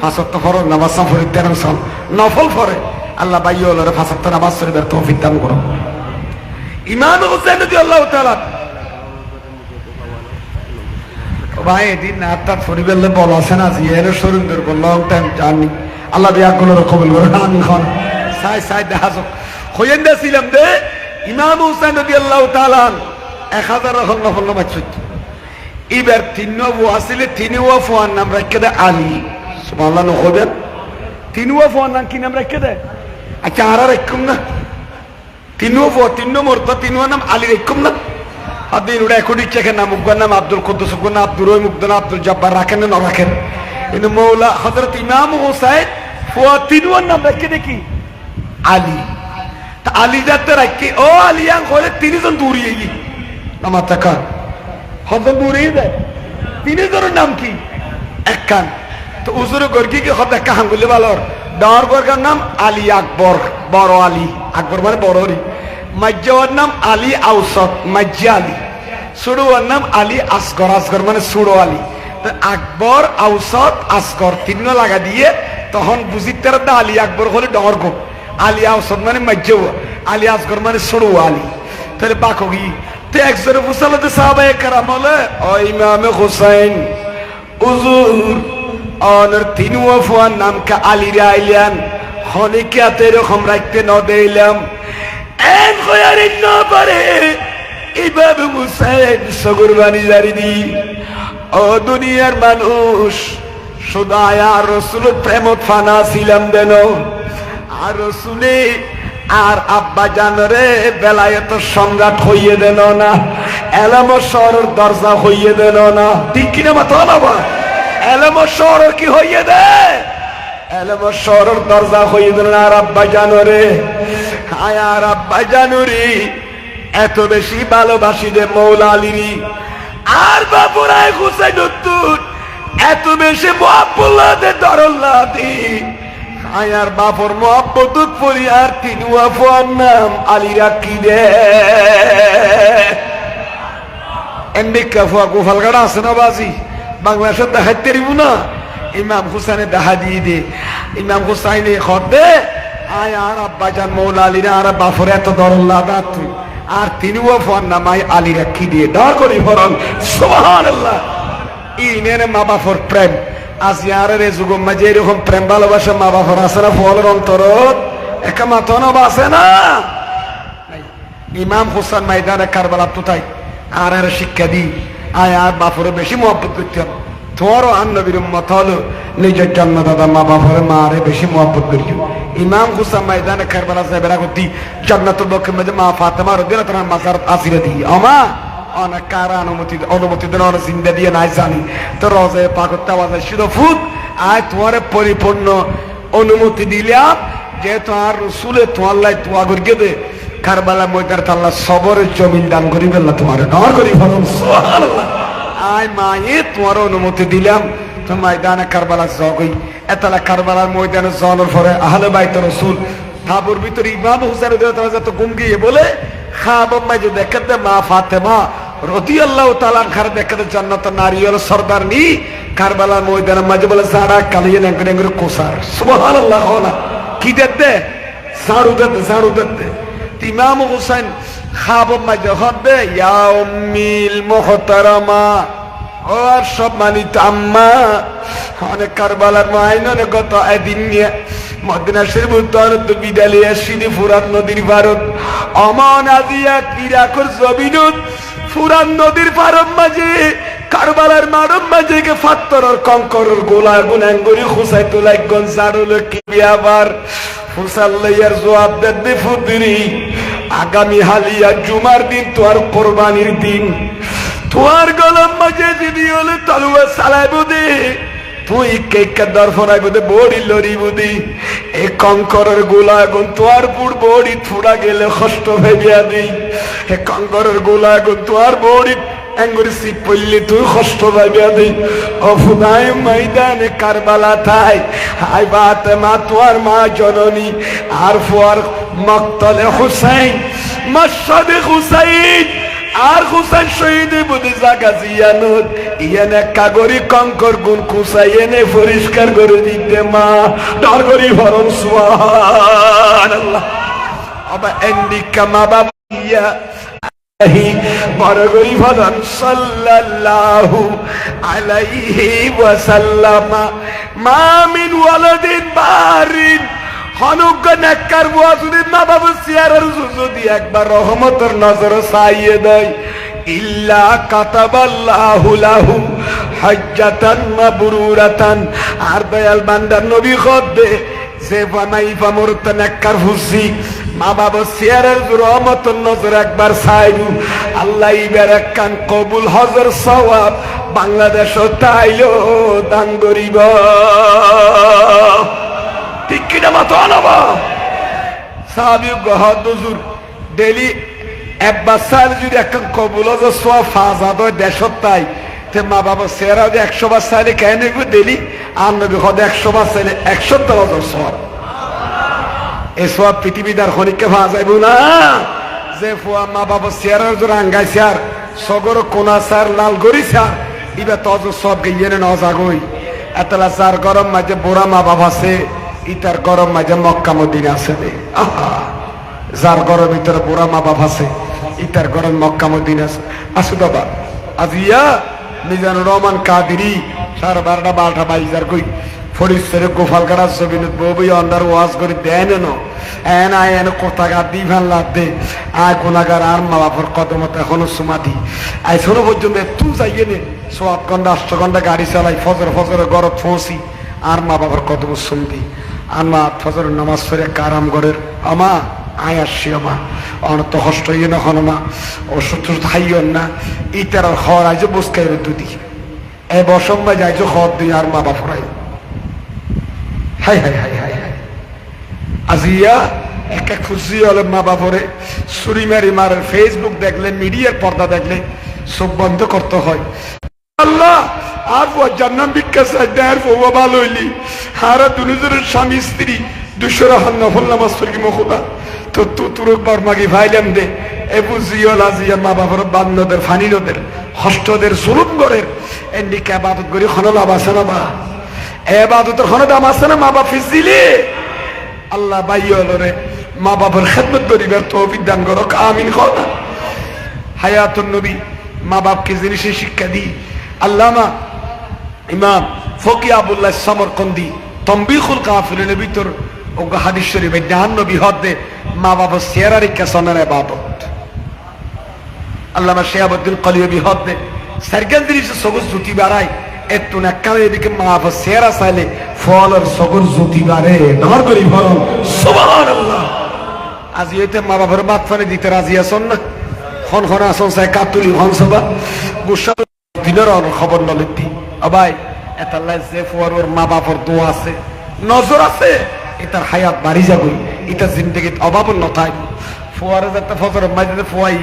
5 ওয়াক্ত ফরজ নামাজ পড়তে নফল পড়ে আল্লাহ বাইরে 5 ওয়াক্ত নামাজ পড়ে তৌফিক দান করো। ইমাম হুসাইন রাদিয়াল্লাহু তাআলা ভাই এদিন নাতাত পরিবেলে বল আছে না যে এর শরীরের বল লং টাইম জার্নি আল্লাহ বিয়াগুলোর কবুল করে, আমিন। খান সাই দেখাছো হইন্দা ছিলাম দে ইমাম হুসাইন রাদিয়াল্লাহু তাআলা 1000 নফল নামাজ পড়তে। এবার 3 নবু আসলে 3 ওয়াফার নাম রাখে দেয় আলী, সুবহানাল্লাহ নখবেন 3 ওয়াফার নাম কি নাম রাখে দেয়? আচ্ছা আর রাখুম না 3 ওয়াফা 3 নম্বর তো 3 নাম আলী রাখুম না। আপনি ওটা এখন ইচ্ছা নাম মুগদার নাম আব্দুল কুদ্দুস না আব্দুর রহিম মুগদার আব্দুল জব্বার রাখেন না রাখেন, কিন্তু মৌলা হযরত ইমাম হুসাইন ফুয়া 3 নাম রাখে দেখি আলী। তা আলী যাতে রাখে ও আলিয়াং হলে 3 জন দূরিয়ে গি আমার টাকা হজর দূরেই দেয়। 3 জনের নাম কি? একখান তো উজুরে গর্গি কি হদ একটা হাঙ্গুলি বালর ডাওয়ার গর্গার নাম আলী আকবর, বড় আলী, আকবর মানে বড় আলী। মাজ্জাওয়ার নাম আলী আউসত, মাজ্জা আলী। সুড়োয়ার নাম আলী আসগর, আসগর মানে সুড়ো আলী। তো আকবর আউসত আসগর 3 লাগা দিয়ে তখন বুঝিতে আলী আকবর হলে ডর গো, আলী আউসত মানে মাজ্জাওয়া, আলী আসগর মানে সুড়ো আলী। তাহলে বাকি একজনে মুসাল্লাতে সাহাবায়ে কেরাম বলে ও ইমামে হুসাইন হুজুর অনর তিন ওয়াফার নামকে আলীরা আইলেন হনিকাতে এরকম রাখতে ন দিলাম এন কয়ারিন না পারে ইমামে হুসাইন সগুরবানি জারি দি ও দুনিয়ার মানুষ শুধু আয়া রাসূলের প্রেমত ফানা ছিলাম দেন আর রাসূলে আর আব্বা জানরে বেলায়েত সম্রাট হইয়ে দেন না এলাম শহরের দরজা হইয়ে দেন না ঠিক কিনা মাতালাবা এলাম শহর কি হইয়ে দে এলাম শহরের দরজা হইয়ে দেন আর আব্বা জানরে আর আব্বা জানুরি এত বেশি ভালোবাসি দে মৌলা আলীরি আর বাপুরায় হুসাইন উত্তর এত বেশি মুহাব্বত দে দরল্লাহ দি আয়ার বাপর মোহাম্মদুত পড়ি আর তিন ওয়াফার নাম আলী রাখি দে এন্ডিকা ফুয়া গোফালগাড়া আছে না বাজি বাংলাদেশের দেখাইতে দিব না ইমাম হুসাইনে দেখা দিয়ে দে ইমাম হুসাইনে খর দে আয় আর আব্বাজান মৌলা আলীরা আর বাপর এত দরল্লাহ দা তুই আর তিন ওয়াফার নাম আয় আলী রাখি দিয়ে ডর করি ফরন সুবহানাল্লাহ ইনের মা বাপর প্রেম আজ ইয়ারের এই যুগম মাঝে এরকম প্রেম ভালোবাসা মা বাবার আছে না ফলের অন্তরত একা মাতনব আছে না ইমাম হুসাইন ময়দানে কারবালা তুতাই আর আর শিক্ষা দি আয় আর বাপরে বেশি মহব্বত করতাম তোমারও আর নবীর উম্মত হলো নিজের জন্মদাতা মা বাপরে মারে বেশি মহব্বত করিও ইমাম হুসাইন ময়দানে কারবালা সাহেবেরা করতি জান্নাতুল বকের মধ্যে মা ফাতেমা রাদিয়াল্লাহু তাআলা মাজার আসিরে দি আমা অনেক কার অনুমতি দেন অনেক জিন্দা দিয়ে নাই জানি তো রোজে পাকতে আওয়াজে শুধু ফুট আয় তোমার পরিপূর্ণ অনুমতি দিলাম যে তোমার রসুলে তোমার লাই তোমার গরিয়ে দে কারবালা ময়দার আল্লাহ সবরের জমিন দান করি বললা তোমার ডর করি ফলন সুবহানাল্লাহ আয় মায়ে তোমার অনুমতি দিলাম তো ময়দানে কারবালা জগই এতলা কারবালার ময়দানে জনের পরে আহলে বাইত রসুল তাবুর ভিতরে ইমাম হুসাইন রাদিয়াল্লাহু তাআলা যত গুম গিয়ে বলে খাব মাঝে দেখতে মা ফাতেমা রাদিয়াল্লাহু তাআলা আনহার দেখতে জান্নাতের নারী হলো সরদার নি কারবালার ময়দানের মাঝে বলে সারা কালিয়ে নেঙ্গরে নেঙ্গরে কোসার সুবহানাল্লাহ হলা কি দেখতে ঝাড়ু দেখতে ইমাম হুসাইন খাব মাঝে হবে ইয়া উম্মিল মুহতারামা ও আর সব মানিত আম্মা অনেক কারবালার মাইননে গত এদিন নিয়ে মদিনা শরীফ তো বিদালি আসিনি ফুরাত নদীর পারত অমান আজিয়া ইরাকের জমিনত ফুরাত নদীর পারত মাঝে কারবালার মারব মাঝে কে ফাত্তরের কঙ্করের গোলা গুনাঙ্গরি খুসাইতো লাগন জারুল কি আবার ফুসাল্লাইয়ার জবাব দে ফুদরি আগামী হালিয়া জুমার দিন তোর কুরবানির দিন তোর গলার মাঝে যদি হলে তলুয়া চালাইব দে তুই কেক দর্শনাই বোধে বড়ি লড়ি বুদি এই কঙ্করের গোলা এখন তোর পুর বড়ি থুড়া গেলে কষ্ট ভেবিয়া দিই এ কঙ্করের গোলা এখন তোর বড়ি এঙ্গুরি সিপ পড়লে তুই কষ্ট ভাবিয়া দিই অফুদায় ময়দানে কারবালা থাই হাই বাতে মা তোর মা জননী আর ফুয়ার মক্তলে হুসাইন মসজিদে হুসাইন আর হুসাইন শহীদ বুদ্ধি জাগা জিয়ানুত ইয়ানে কাগরি কঙ্কর গুণ খুসাই এনে পরিষ্কার করে দিতে মা ডর করি ভরণ সুবহানাল্লাহ আবা এন্ডিকা মা বাবিয়া বড় করি ভরণ সাল্লাল্লাহু আলাইহি ওয়াসাল্লাম মা মিন ওয়ালাদিন বারিন হনুক নেককার বুয়া যদি মা বাবু সিয়ারের যদি একবার রহমতের নজর চাইয়ে দেয় ইল্লা কাতাবাল্লাহু লাহু হজ্জাতান মাবরুরাতান আর দয়াল বান্দার নবী খদ্দে যে বানাই বামরত নেককার হুসি মা বাবু সিয়ারের রহমতের নজর একবার চাইলু আল্লাহ ইবার কান কবুল হজর সওয়াব বাংলাদেশও তাইলো দান করিব ঠিক কিনা মাতো আনাবা সাহাবী গহদ হুজুর ডেলি একবার সাল যদি একটা কবুল হজর সওয়াব ফাজাদ হয় দেশত তাই তে মা বাবা সেরা 100 বার চাইলে কেন নেব ডেলি আর নবী হদ 100 বার চাইলে 100 হজর সওয়াব এই সওয়াব পৃথিবীদার খনিকে পাওয়া যাইব না যে ফুয়া মা বাবা সেরার জোর আঙ্গাইছে আর সগর কোনা সার লাল গরিছে ইবা তজ সব গিয়ে না জাগই এতলা সার গরম মাঝে বুড়া মা বাবা আছে ইতার গরম মাঝে মক্কা মদিনা আছে যার গরম ভিতরে বুড়া মা বাবা আছে ইতার ঘরের মক্কা মদিনা আসু বাবা আজিয়া মিজানুর রহমান কাদেরি 12:30 বাজার কই ফরিদপুরে গোপালকারা জমিনত ববি অন্ডার ওয়াজ করে দেন এন আয় এন কোথা গা দি ভান লাদে আয় গুনাগার আর মা বাপর কদমত এখনো সুমাদি আয় ছোট পর্যন্ত তুই যাইয়ে নে 7 ঘন্টা 8 ঘন্টা গাড়ি চালাই ফজর ঘরত পৌঁছি আর মা বাবার কদম শুনবি আর মা ফজরের নামাজ পড়ে কারাম ঘরের আমা আয় আসছি আমা অনত কষ্ট হইয়ে না হন মা অসুস্থ হাইয়ন না ইতার হর আইজ বসকাই দুদি এ বসময় যাইজ হর দিই আর মা বাপরাই হাই হাই হাই হাই হাই আজিয়া একা খুশি হলে মা বাপরে ছুরি মারি মারের ফেসবুক দেখলে মিডিয়ার পর্দা দেখলে সব বন্ধ করতে হয় আল্লাহ আর জান্নাম বিকাশ দেয়ার বউয়া ভালো হইলি হারা দুজনের স্বামী স্ত্রী 200 নফল নামাজ পড়ি মখুদা তো তুর বর্মাগি ভাইলাম দে এ বুঝিওল আজিয়া মা বাবার বান্নদের ফানিলদের হষ্টদের জুলুম গড়ের এন্ডিকে আবাদত করি কোনো লাভ আছে না বা এবাদতের কোনো দাম আছে না মা বাপ ফিস দিলে আল্লাহ বাইল রে মা বাবার খেদমত করিবার তৌফিক দান করো আমিন কথা হায়াতুন নবী মা বাপকে জিনিসের শিক্ষা দিই আল্লামা ইমাম ফকি আবুল্লাহ সমরকন্দি তম্বিখুল কাফিরিনের ভিতর ওগা হাদিস শরীফে 99 হদে মা বাবার চেহারা রেখা সনের ইবাদত আল্লামা শিহাবুদ্দিন কলিয়বি হদে সার্কেল জিনিস সবুজ জুতি বাড়ায় এত না কালে এদিকে মা বাবার চেহারা চাইলে ফলের সবুজ জুতি বাড়ে ধর করি ভরণ সুবহানাল্লাহ আজ এতে মা বাবার বাদ ফানে দিতে রাজি আছেন না খন আসন চাই কাতুলি হনসবা গুসা দিনের খবর নলিতি ভাই এতাল্লাই যে ফুয়ার ওর মা বাপর দোয়া আছে নজর আছে এটার হায়াত বাড়ি যাবই এটা জিন্দগিত অভাব নথাই ফুয়ারে যাতে ফজরের মাঝে ফুয়াই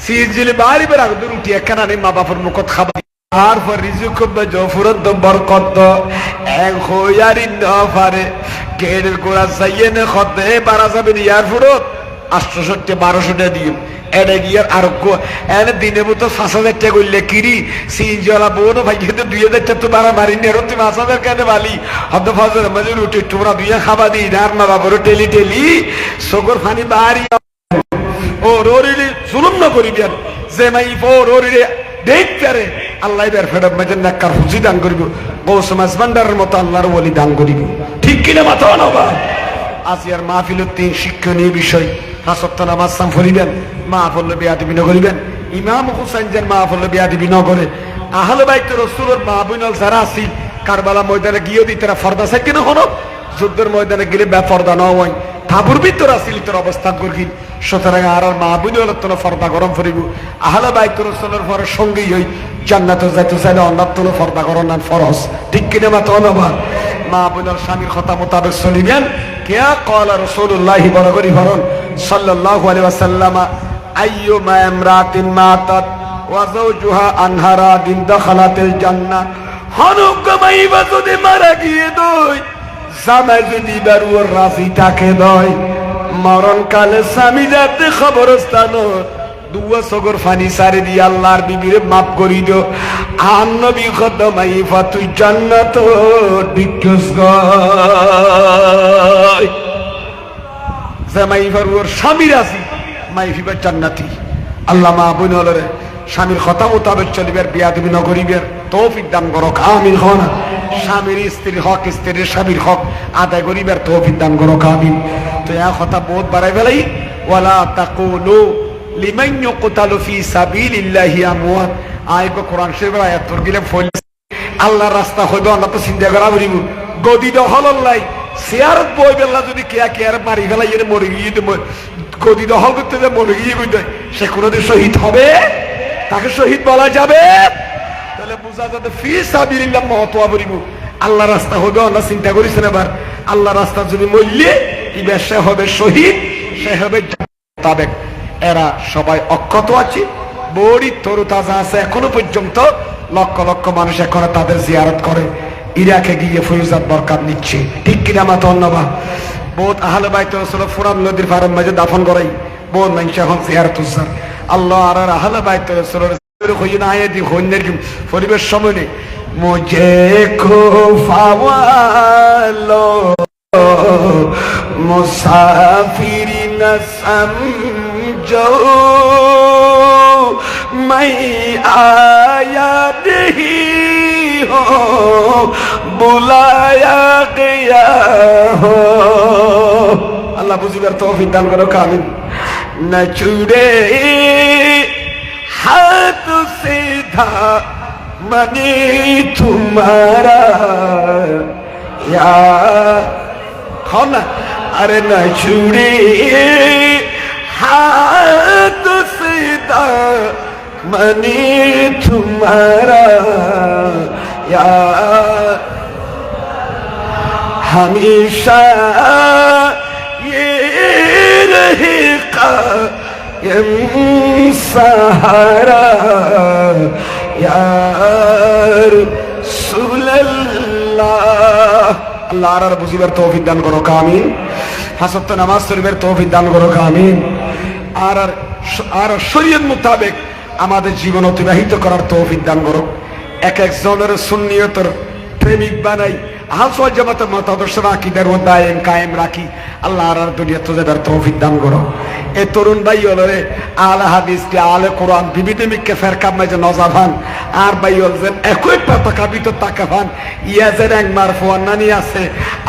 সিজিলে বাড়ি বের আগে রুটি একখানা নেই মা বাপর মুখত খাবার আর পর রিজুক জফুরত বরকত এক হইয়ারি নফারে গেড়ের গোড়া যাইয়ে নে খদে বারা যাবেন ইয়ার ফুরত 860-1200 টাকা দিয়ে এনে গিয়ার আর এনে দিনে মতো 5000 টাকা করলে কিরি সিনজলা বোন ভাই কিন্তু 2000 টাকা তো বাড়া মারি নে রতি 5000 কেন বালি হদ ফজর মাঝে রুটি টুরা দুইয়া খাবা দি আর মা বাবার টেলি সগর ফানি বাড়ি ও রোরিলি জুলুম না করিবেন যে মাই ও রোরিলে দেখতারে আল্লাহ বের ফেরত মাঝে নাকার হুজি দান করিব গৌসম আসমানদারের মতো আল্লাহর ওলি দান করিব ঠিক কিনা মাথা না বা আজিয়ার মাহফিলের 3 শিক্ষণীয় বিষয় হাসত্ব নামাজ সাম ফরিবেন মা পড়লে বেয়াদবি ন করিবেন ইমাম হুসাইন যেন মা পড়লে বেয়াদবি ন করে আহলে বাইত রাসূলের মা বোনল যারা আছে কারবালা ময়দানে গিয়ে দি তারা ফরদা থাকে না হলো যুদ্ধের ময়দানে গেলে বেপরদা ন হয় তাবুর ভিতর আসিল তোর অবস্থান করবি সুতরাং আর মা বোনল তোর ফরদা গরম ফরিব আহলে বাইত রাসূলের পরে সঙ্গী হই জান্নাতে যাইতে চাইলে অন্যান্য তোর ফরদা গরম না ফরজ ঠিক কিনা মা তো নবা মা বোনল স্বামীর কথা মোতাবেক চলিবেন কিয়া ক্বালা রাসূলুল্লাহ বরাবরি ফরন সাল্লাল্লাহু আলাইহি ওয়াসাল্লাম আইয়ুমা ইমরাতিন মাতাত ওয়া যাওজুহা আনহারা দিন দাখালাতিল জান্নাহ হনুকমাই বাজুদে মারা গিয়ে দই জামাই যদি বারুর রাজি থাকে দই মরণ কালে স্বামী যাতে খবরস্থান দুয়া সগর ফানি সারে দি আল্লাহর বিবিরে মাফ করি দিও আর নবী খদমাই ফাতু জান্নাত দিকস গয় জামাই ফারুর স্বামী রাজি মাই ফিবা জান্নাতি আল্লাহ মা বোনরে স্বামীর কথা মোতাবেক চলিবার বিয়াদবি ন করিবার তৌফিক দান করো আমিন হন স্বামীর স্ত্রীর হক স্ত্রীর স্বামীর হক আদায় করিবার তৌফিক দান করো আমিন তো এই কথা বহুত বাড়াই ফেলাই ওয়ালা তাকুলু লিমান ইউকতালু ফি সাবিলিল্লাহি আমওয়াত আইব কোরআন শরীফের আয়াত তোর গিলে ফল আল্লাহর রাস্তা হইব আমরা তো চিন্তা করা করিব গদি দখল লাই সিয়ারত বই বেলা যদি কেয়া কেয়ার মারি ফেলাই এর মরে গিয়ে গদি দখল করতে যে মরে গিয়ে কইতে সে কোনদিন শহীদ হবে তাকে শহীদ বলা যাবে তাহলে বুঝা যাবে ফি সাবিলিল্লাহ মহত্ব বলিব আল্লাহ রাস্তা হবে আমরা চিন্তা করিস না এবার আল্লাহ রাস্তা যদি মরলে ইবে সে হবে শহীদ সে হবে তাবেক এরা সবাই অক্ষত আছে বড়ি তরু তাজা আছে এখনো পর্যন্ত লক্ষ লক্ষ মানুষ এখনো তাদের জিয়ারত করে ইরাকে গিয়ে ফয়জাত বরকত নিচ্ছে ঠিক কিনা মা ধন্যবাদ বহুত আহলে বাইত রাসূল ফুরাত নদীর পারের মাঝে দাফন করাই বহুত মানুষ এখন জিয়ারত উজার আল্লাহ আর আহলে বাইত রাসূলের কইন আয়াতি হন্নের পরিবেশ সময় নেই মুঝে খোফাওয়ালো মুসাফিরিন न समझो मैं आया नहीं हो बुलाया गया हो अल्लाह बुझिবার তৌফিক দান করো আমিন न छुड़े हाथ सीधा मनी तुम्हारा यार ना अरे न छुड़े हाथ सीधा मनी तुम्हारा यार हमेशा ये रहेगा सहारा यार सुल्लाह अल्लाह আর বুঝিবার তৌফিক দান করো আমিন হাসত নামাজ শরীফের তৌফিক দান করো আমিন আর আর শরীয়ত মোতাবেক আমাদের জীবন অতিবাহিত করার তৌফিক দান করো এক একজনের সুন্নিয়তের প্রেমিক বানাই আহল জামাতের মতাদর্শ আকীদার ও দায়েম কায়েম রাখি আল্লাহ আর দুনিয়াতে যাবার তৌফিক দান করো এই তরুণ ভাই হলরে আলে হাদিস কে আলে কোরআন বিবিধ মিকে ফেরকা মাঝে নজাভান আর ভাই হলছেন একই পতাকা ভিতর তাকাভান ইয়াজের এক মারফুয়ান নানি আছে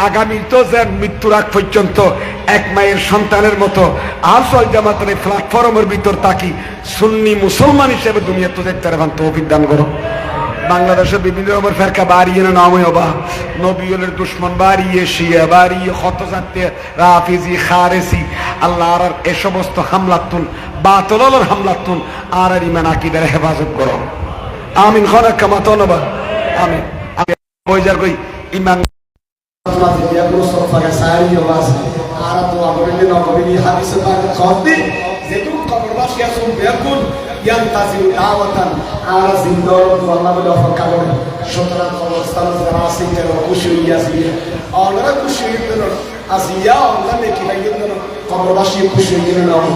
আগামী তো যে মৃত্যুর আগ পর্যন্ত এক মায়ের সন্তানের মতো আহল জামাতের এই প্ল্যাটফর্মের ভিতর তাকি সুন্নি মুসলমান হিসেবে দুনিয়াতে দেখতে পারবেন তৌফিক দান করো বাংলাদেশের বিভিন্ন রকমের ফেরকা বাড়িয়ে না নামই হবা নবীলের দুশ্মন বাড়িয়ে শিয়া বাড়িয়ে খতজাতে রাফিজি খারেসি আল্লাহ আর এ সমস্ত হামলাতুন বাতলর হামলাতুন আর ইমান আকীদার হেফাজত করো আমিন খানা কামাতনবা আমিন আমি বইজার কই ইমান dia berusur pada saya jelas arah tua berini nogobini hadis sebagai khotbi zikru kabar basya sumbiyakun yang tazil dawatan arah zindor tu Allah berdoa kabar syukuran kabar stan zerasi terus kusyuri asliya Allah kusyuri terus asliya Allah mekirai terus kabar basya kusyuri terus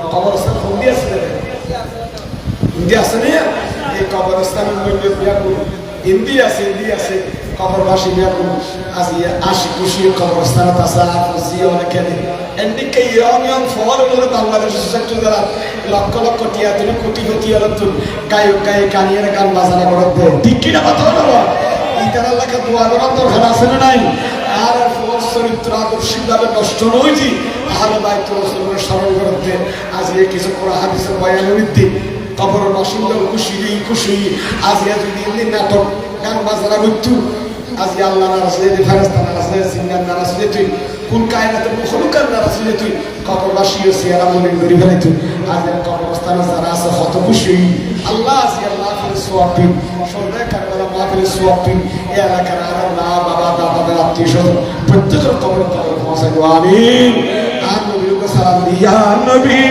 kabar stan khotbi asliya India asliya ये कब्रिस्तान में जो India se কবরবাসী এখন আজিয়া আশি খুশি কবরস্থান তাসাফ জিয়ন কেন এন্ডিকে ইরানিয়ান ফলোর বাংলাদেশের সেক্টর দ্বারা লক্ষ লক্ষ টিয়া তুমি কোটি আলতুন গায়ক গানিয়ার গান বাজানা করতে ঠিক কি না কথা বলো ইতার লেখা দোয়া করার দরকার আছে না নাই আর চরিত্র আদর্শিকভাবে নষ্ট নইছি আহলে বাইত রাসূলের স্মরণ করতে আজকে কিছু কোরআন হাদিসের বয়ান নিতে কবরের বাসিন্দা খুশি আজিয়া যদি এমনি নাটক গান বাজানা করতো আজি আল্লাহ রাসূলের ফেরেশতা রাসূলের সিঙ্গার রাসূলের তুই কোন কায়নাতের মুখলুকার রাসূলের তুই কবরবাসী ও সিয়ারা মনে করি ফেলে তুই আজ কবরস্থানে যারা আছে কত খুশি আল্লাহ আজি আল্লাহ ফিল সোয়াবিন সন্ধ্যা কারবালা মাহফিল সোয়াবিন এই এলাকার আর না বাবা দাদাদের আত্মীয়স্বজন প্রত্যেকের কবর পৌঁছায় আমিন আর নবীর সালাম দিয়া নবী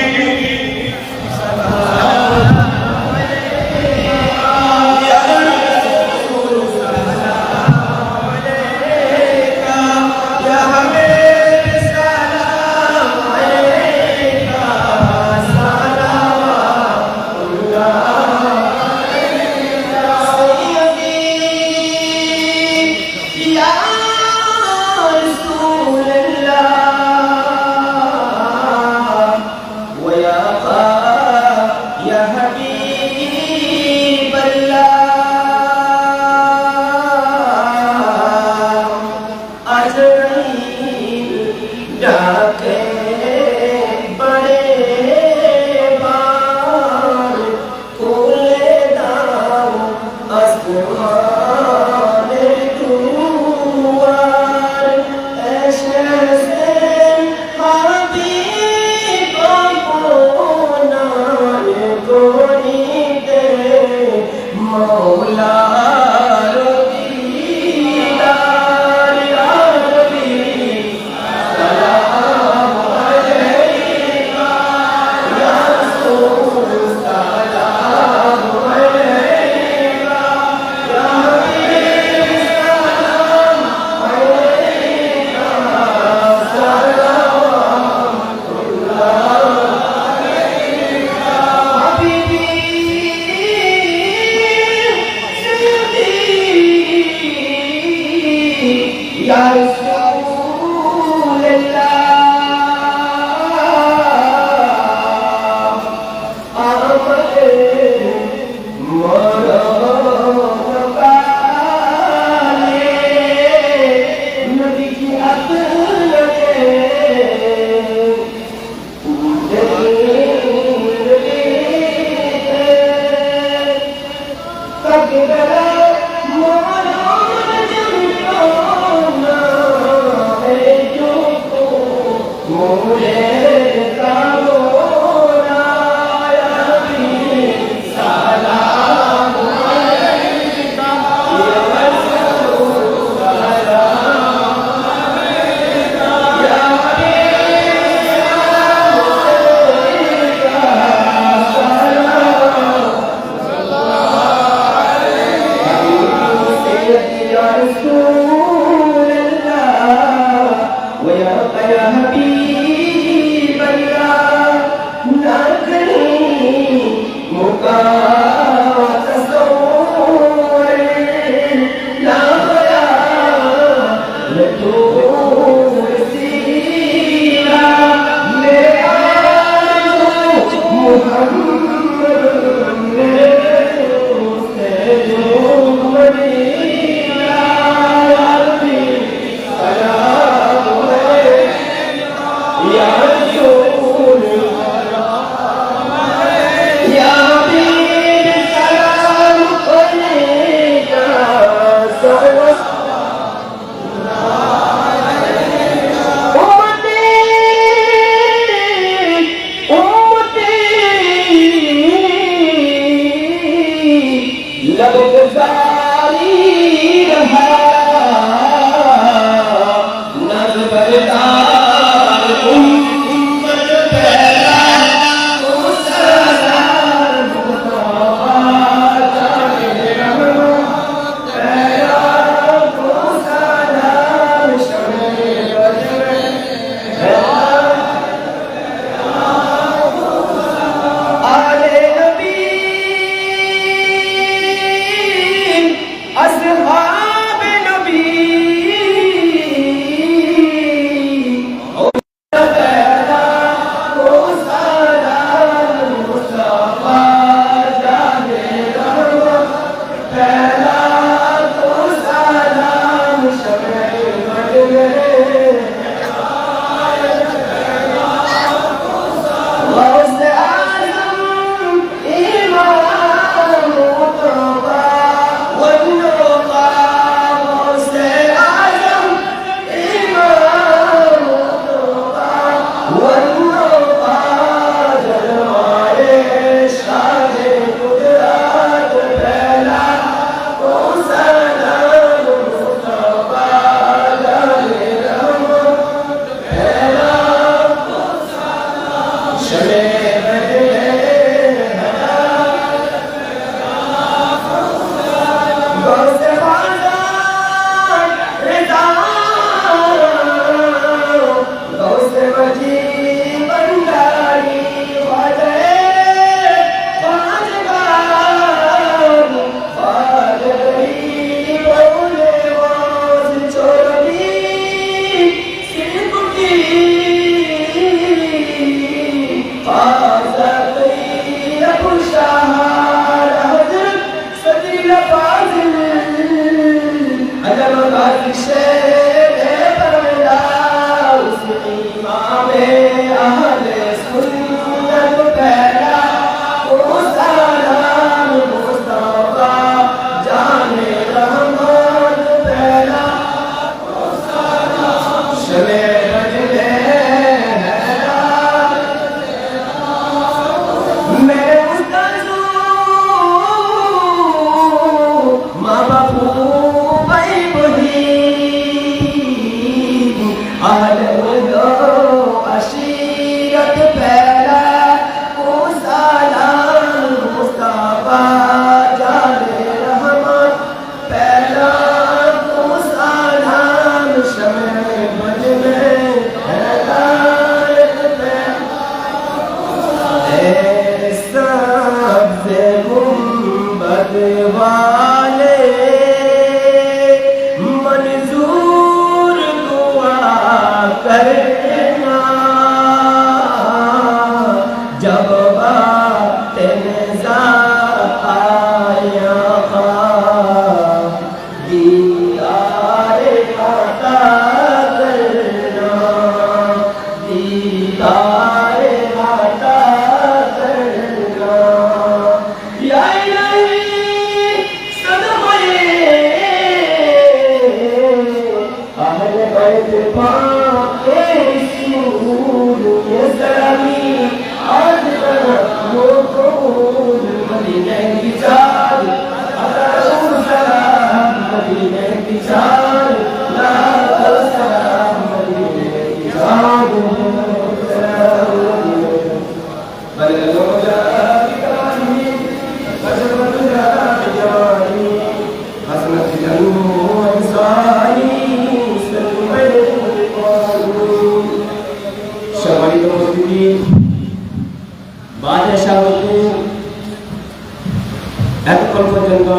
এতক্ষণ পর্যন্ত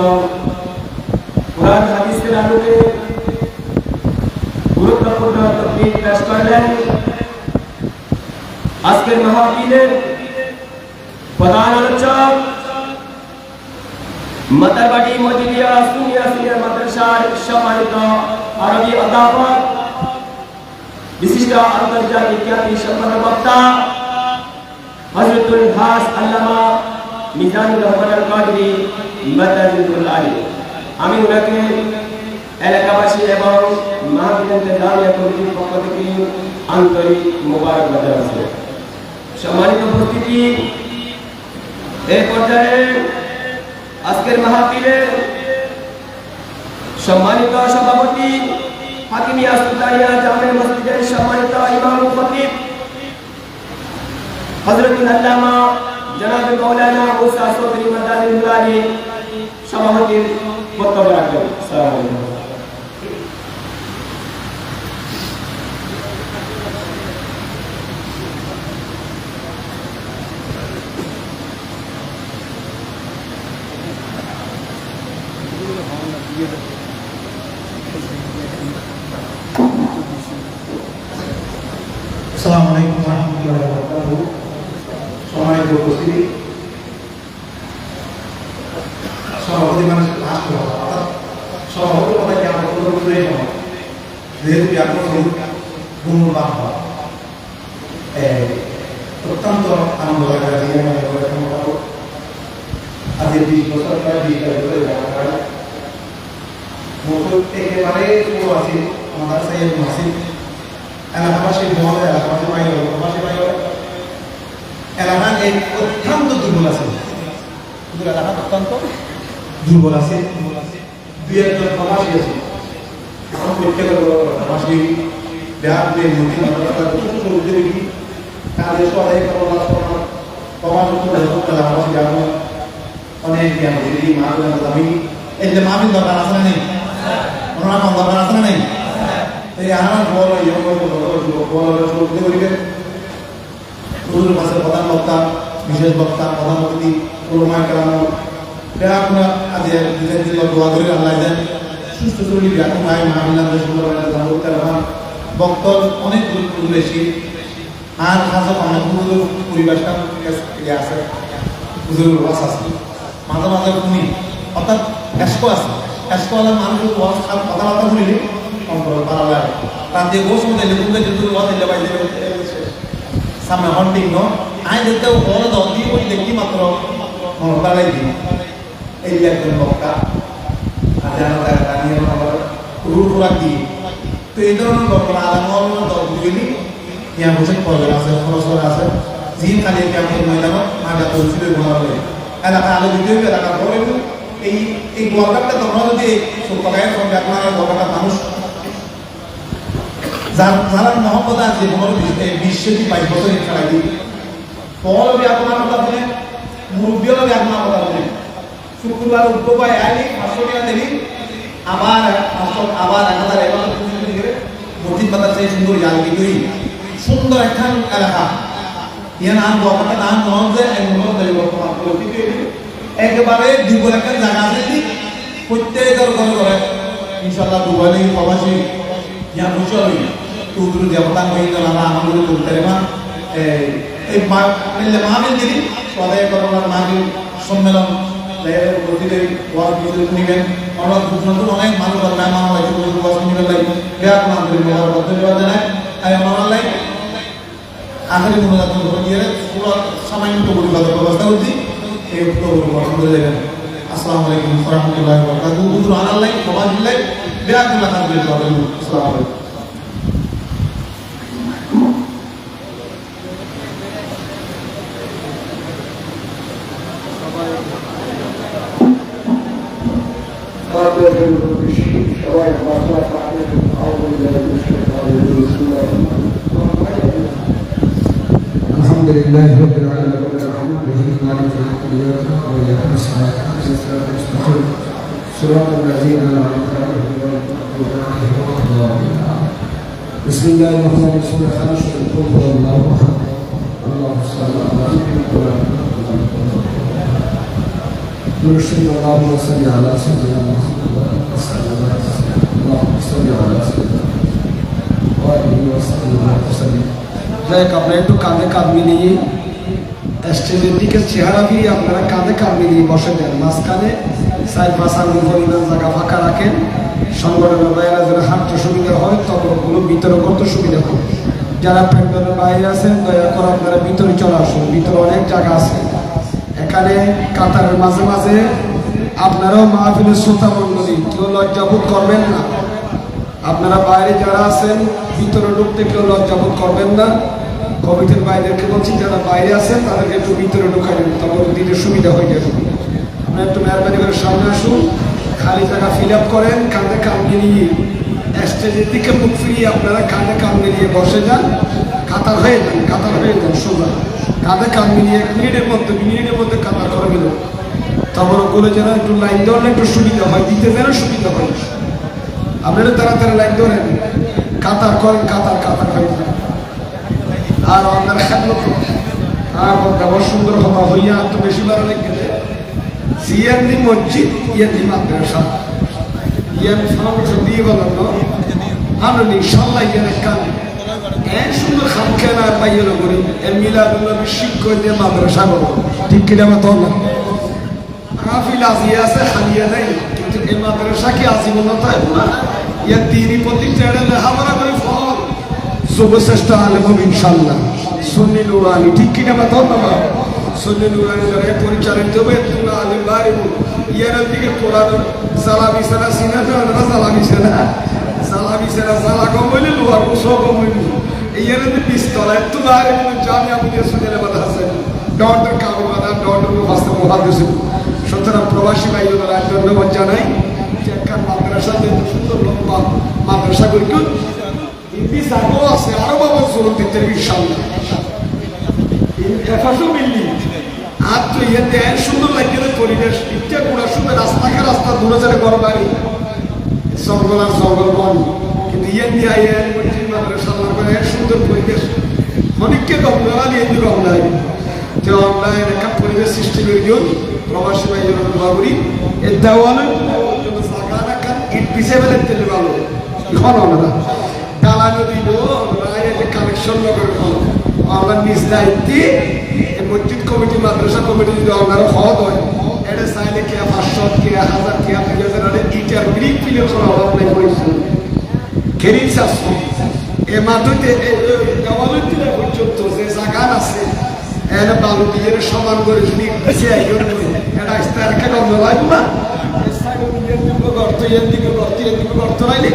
কোরআন হাদিসের আলোকে গুরুত্বপূর্ণ তকরীর পেশ করলেন। আজকের মাহফিলের প্রধান আলোচক মাতারবাড়ি মজিলিয়া সুনিয়া সিনিয়র মাদ্রাসার সম্মানিত আরবি অধ্যাপক বিশিষ্ট আন্তর্জাতিক খ্যাতি সম্পন্ন বক্তা হযরতুল হাস আল্লামা মিজানুর রহমান আল কাদরি মাদারুল আলী। আমি ওনাকে এলাকাবাসী এবং মাহফিলের দাওয়া কমিটির পক্ষ থেকে আন্তরিক মোবারকবাদ জানাচ্ছি। সম্মানিত উপস্থিতি, এই পর্যায়ে আজকের মাহফিলের সম্মানিত সভাপতি হাকিমিয়া সুলতানিয়া জামে মসজিদের সম্মানিত ইমাম ও খতিব হযরতুল আল্লামা জনাব মাওলানা মুসা চৌধুরী মাদারুল আলী সভাপতির বক্তব্য রাখবেন। আসসালামু আলাইকুম। আসসালামু আলাইকুম ওয়া রাহমাতুল্লাহি ওয়া বারাকাতুহু। সম্মানিত উপস্থিতি, সভাপতি মানুষ আসতে হবে, অর্থাৎ সভাপতি কথাকে আমরা কোনো বুঝতেই পারবো যেহেতু ব্যাকরণ গুণবান হয়। অত্যন্ত আনন্দ লাগা দিয়ে আজকে 20 বছর প্রায় 20 বছর একেবারে পুরো আছে আমাদের সাইয়েদ মাসিদ এলাকাবাসী মহল এলাকাবাসী বাইরে এলাকাবাসী বাইরে এলাকার এই অত্যন্ত দুর্বল আছে, এলাকা অত্যন্ত দুর্বল আছে। দুই একজন প্রবাসী আছে, এখন প্রত্যেকের প্রবাসী দেহার যে নদী ছোট উদ্যোগী তাদের সহায় প্রবাস এলাকাবাসী গ্রাম অনেক জ্ঞান দিদি মা আমি এই যে মামিন দরকার আছে না নেই, ওনার দরকার আছে না নেই, এই আমার বড় প্রধান বক্তা বিশেষ বক্তা প্রধান অতিথি ওলামায়ে কেরাম আপনার আজ দোয়া করে আল্লাহ দেন সুস্থ শরীর এখন ভাই মাহমিলাদের সুন্দর বক্তব্য অনেক বেশি আর খাস অনেক পরিবেশটা আছে হুজুর ওয়াজ আছে মাঝে মাঝে শুনি, অর্থাৎ এসকো আছে এসকোয়ালার মানুষ কথাবার্তা শুনিলে অন্তর ভালো লাগে। রাতে গোস মধ্যে লেখুনকে যদি ওয়াজ দিলে বাইরে সামনে হন্টিং নো আই দেখতে বড় দল দিয়ে বলি দেখি মাত্র মনে পালাই দিই এই একজন বক্তা আর জানা নিয়ে রুল খোরাক দিয়ে তো এই ধরনের ঘটনা আলামল দল দিলি ইয়া হোসেন পর্বের আছে খরচর আছে জিন খালি কেমন ময়দানও মাঠা তহসিল বনালে এলাকা আলো দিতে হবে এলাকা পরে এই গোয়ালঘাটটা তোমরা যদি সরকারের সঙ্গে আপনার গোয়ালঘাটার মানুষ যারা মহব্বত আছে বিশ্বের 22 বছরের খেলাই দিই ফল বি আপনার কথা বলে মুরব্বীও বি আপনার কথা বলে শুক্রবার উদ্যোগায় আইনি 500 টাকা দেবি আবার 1000 এবার মসজিদ বাজার চাই সুন্দর জায়গা করি সুন্দর একখান এলাকা ইয়া নাম গোয়ালঘাটা নাম নয় যে বর্তমান একেবারে দুর্বল একটা জায়গা আছে প্রত্যেকের ঘরে ঘরে ইনশাল্লাহ দুবাই প্রবাসী ইয়া বসে হই তুদুর দেবতা হই না আমাদের বলতে রে মা এই মাহফিল দিদি সদায় করোনার মাহফিল সম্মেলন প্রতিদিন ওয়াজ বিদ্যুৎ নিবেন অনেক নতুন অনেক মানুষ মেহমান হয়েছে ওয়াজ নিবেন লাগে বেয়া কোন আন্তরিক ধন্যবাদ জানাই আমি আমার লাই আখেরি মনোজাত করে দিয়ে পুরো সামান্য পরিবারের ব্যবস্থা করছি এই পছন্দ দেবেন। আসসালামু আলাইকুম ওয়া রাহমাতুল্লাহি ওয়া বারাকাতুহু। বুঝুন আল্লাহ সমাজ দিলাই বেয়াকুল্লাহ খান দিল আসসালামু আলাইকুম। সবাই لله رب العالمين الرحمن الرحيم مالك يوم الدين إياك نعبد وإياك نستعين صراط الذين أنعمت عليهم غير المغضوب عليهم ولا الضالين بسم الله الرحمن الرحيم قل هو الله أحد الله الصمد لم يلد ولم يولد اللهم صل على سيدنا محمد اللهم صل على سيدنا وآله وصحبه وسلم যাই হোক আপনারা একটু কাঁধে কাঁধ মিলিয়ে স্টেজের দিকে চেহারা দিয়ে আপনারা কাঁধে কাঁধ মিলিয়ে বসে দেন মাঝখানে সাইড বাসার পরিমাণ জায়গা ফাঁকা রাখেন সংগঠনের বাইরে যেন হাঁটতে সুবিধা হয় ততগুলো ভিতরে করতে সুবিধা হয় যারা প্যান্ডেলের বাইরে আছেন দয়া করে আপনারা ভিতরে চলে আসুন ভিতরে অনেক জায়গা আছে এখানে কাতারের মাঝে মাঝে আপনারাও মাহফিলের শ্রোতা মণ্ডলী কেউ লজ্জাবোধ করবেন না আপনারা বাইরে যারা আছেন ভিতরে ঢুকতে কেউ লজ্জাবোধ করবেন না কমিটির বাইরেকে বলছি যারা বাইরে আছেন তাদেরকে একটু ভিতরে ঢুকাবেন তখন দিতে সুবিধা হয়ে যাবে আপনারা একটু মেহরবানি করে সামনে আসুন খালি জায়গা ফিল আপ করেন কাঁধে কান মিলিয়ে স্টেজের দিকে মুখ ফিরিয়ে আপনারা কাঁধে কান মিলিয়ে বসে যান কাতার হয়ে যান সোজা কাঁধে কান মিলিয়ে মিনিটের মধ্যে কাতার করে গেল তারপর ওগুলো যেন একটু লাইন ধরলে একটু সুবিধা হয় দিতে যেন সুবিধা হয় আপনারা তাড়াতাড়ি লাইন ধরেন কাতার করেন কাতার হয়ে যান আর আপনার খেলো আর ব্যবহার সুন্দর হওয়া হইয়া আর তো বেশি ভালো লেগে সিএনডি মসজিদ ইয়াদি মাদ্রাসা ইয়ান ফাউন্ডেশন দিয়ে বলেন না আনন্দ ইনশাআল্লাহ ইয়ান কান এত সুন্দর খাম খেলা পাইলো করি এ মিলাদুল্লাহ শিক্ষক দিয়ে মাদ্রাসা করো ঠিক কি না তো না কাফিল আজিয়া আছে খালিয়া নাই কিন্তু এই মাদ্রাসা কি আজীবন তাই না ইয়া দিনই প্রতিষ্ঠানে লেখাপড়া করে ফল যুবশ্রেষ্ঠ আলেম ইনশাআল্লাহ সুন্নি নুরানি ঠিক কি না তো না সুন্নি নুরানি দ্বারা পরিচালিত হবে তোমরা আলেম ভাই ইয়ার দিকে কোরআন সালামি সালা সিনা না সালামি সালা সালা কমলে লোয়ার সব কমলে ইয়ার দিকে পিস্তল এত ভাই জামিয়া মুদিয়া সুন্নালে বাদা আছে ডক্টর কাবিল বাদা ডক্টর মুফাসসির মুহাদ্দিস সুতরাং প্রবাসী ভাইয়েরা ধন্যবাদ জানাই যে একটা মাদ্রাসা যে সুন্দর লম্বা মাদ্রাসা করি হিন্দি জাগো আছে আরো বাবা জোর দিতে ইনশাআল্লাহ এফাসু মিললি আর তো ইয়েতে সুন্দর লাগে পরিবেশ ইচ্ছা করা শুধু রাস্তা দূরে যারা ঘর বাড়ি জঙ্গল বন কিন্তু ইয়ে দিয়ে মাদ্রাসা করে সুন্দর পরিবেশ অনেককে গঙ্গলা দিয়ে দিল অনলাইন যে অনলাইন একটা পরিবেশ সৃষ্টি করে দিও প্রবাসী ভাই বাবুরি এর দেওয়ালে জায়গা রাখা ইট পিছিয়ে ফেলে তেলে ভালো এখন আমরা দালানো দিব কালেকশন করে আমরা নিজ দায়িত্বে মসজিদ কমিটি মাদ্রাসা কমিটি যদি আপনারা হদ হয় এটা চাইলে কে 500 কে 1000 কে 2000 ইটার গ্রিপ ফিলে করা অভাব নাই হয়েছে কেরিন শাস্ত্র এ মাধ্যমে দেওয়ালে দিলে পর্যন্ত যে জায়গা আছে এর বালু দিয়ে সমান করে যদি পিছিয়ে এটা ইস্তার কেন লাগবে না গর্ত রাইলে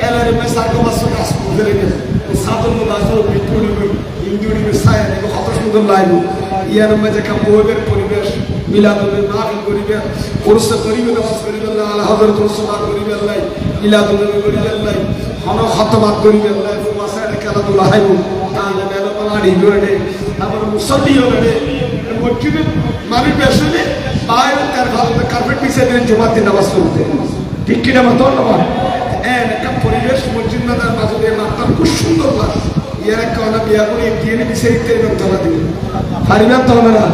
এলারে সাগো মাছ কাজ করে গেল সাদর বাজার বিটুড়ি ইঞ্জুরি সায়া দেখো কত সুন্দর লাগবে ইয়ার মধ্যে একটা বইয়ের পরিবেশ মিলাদুলের মাহফিল পরিবেশ কোরসে করিবে নামাজ করিবে আল্লাহ আলা হযরত রাসূলুল্লাহ করিবে আল্লাহ মিলাদুলের করিবে আল্লাহ হন খতমাত করিবে আল্লাহ ওয়াসাইল কালাদুল্লাহ হাইবু তাহলে মেলা পাড়ি ধরে আবার মুসল্লি হলে মসজিদে মারি বেশনে বাইরে কার্পেট পিছিয়ে দিয়ে জুমাতে নামাজ পড়তে ঠিক কিনা মতো নয় একটা পরিবেশ মসজিদ নাদার মাঝে মাত্রার খুব সুন্দর লাগে ইয়ার একটা অনেক বিয়া করে দিয়ে পিছিয়ে দিতে ধরা দিবে হারিবার তো হবে না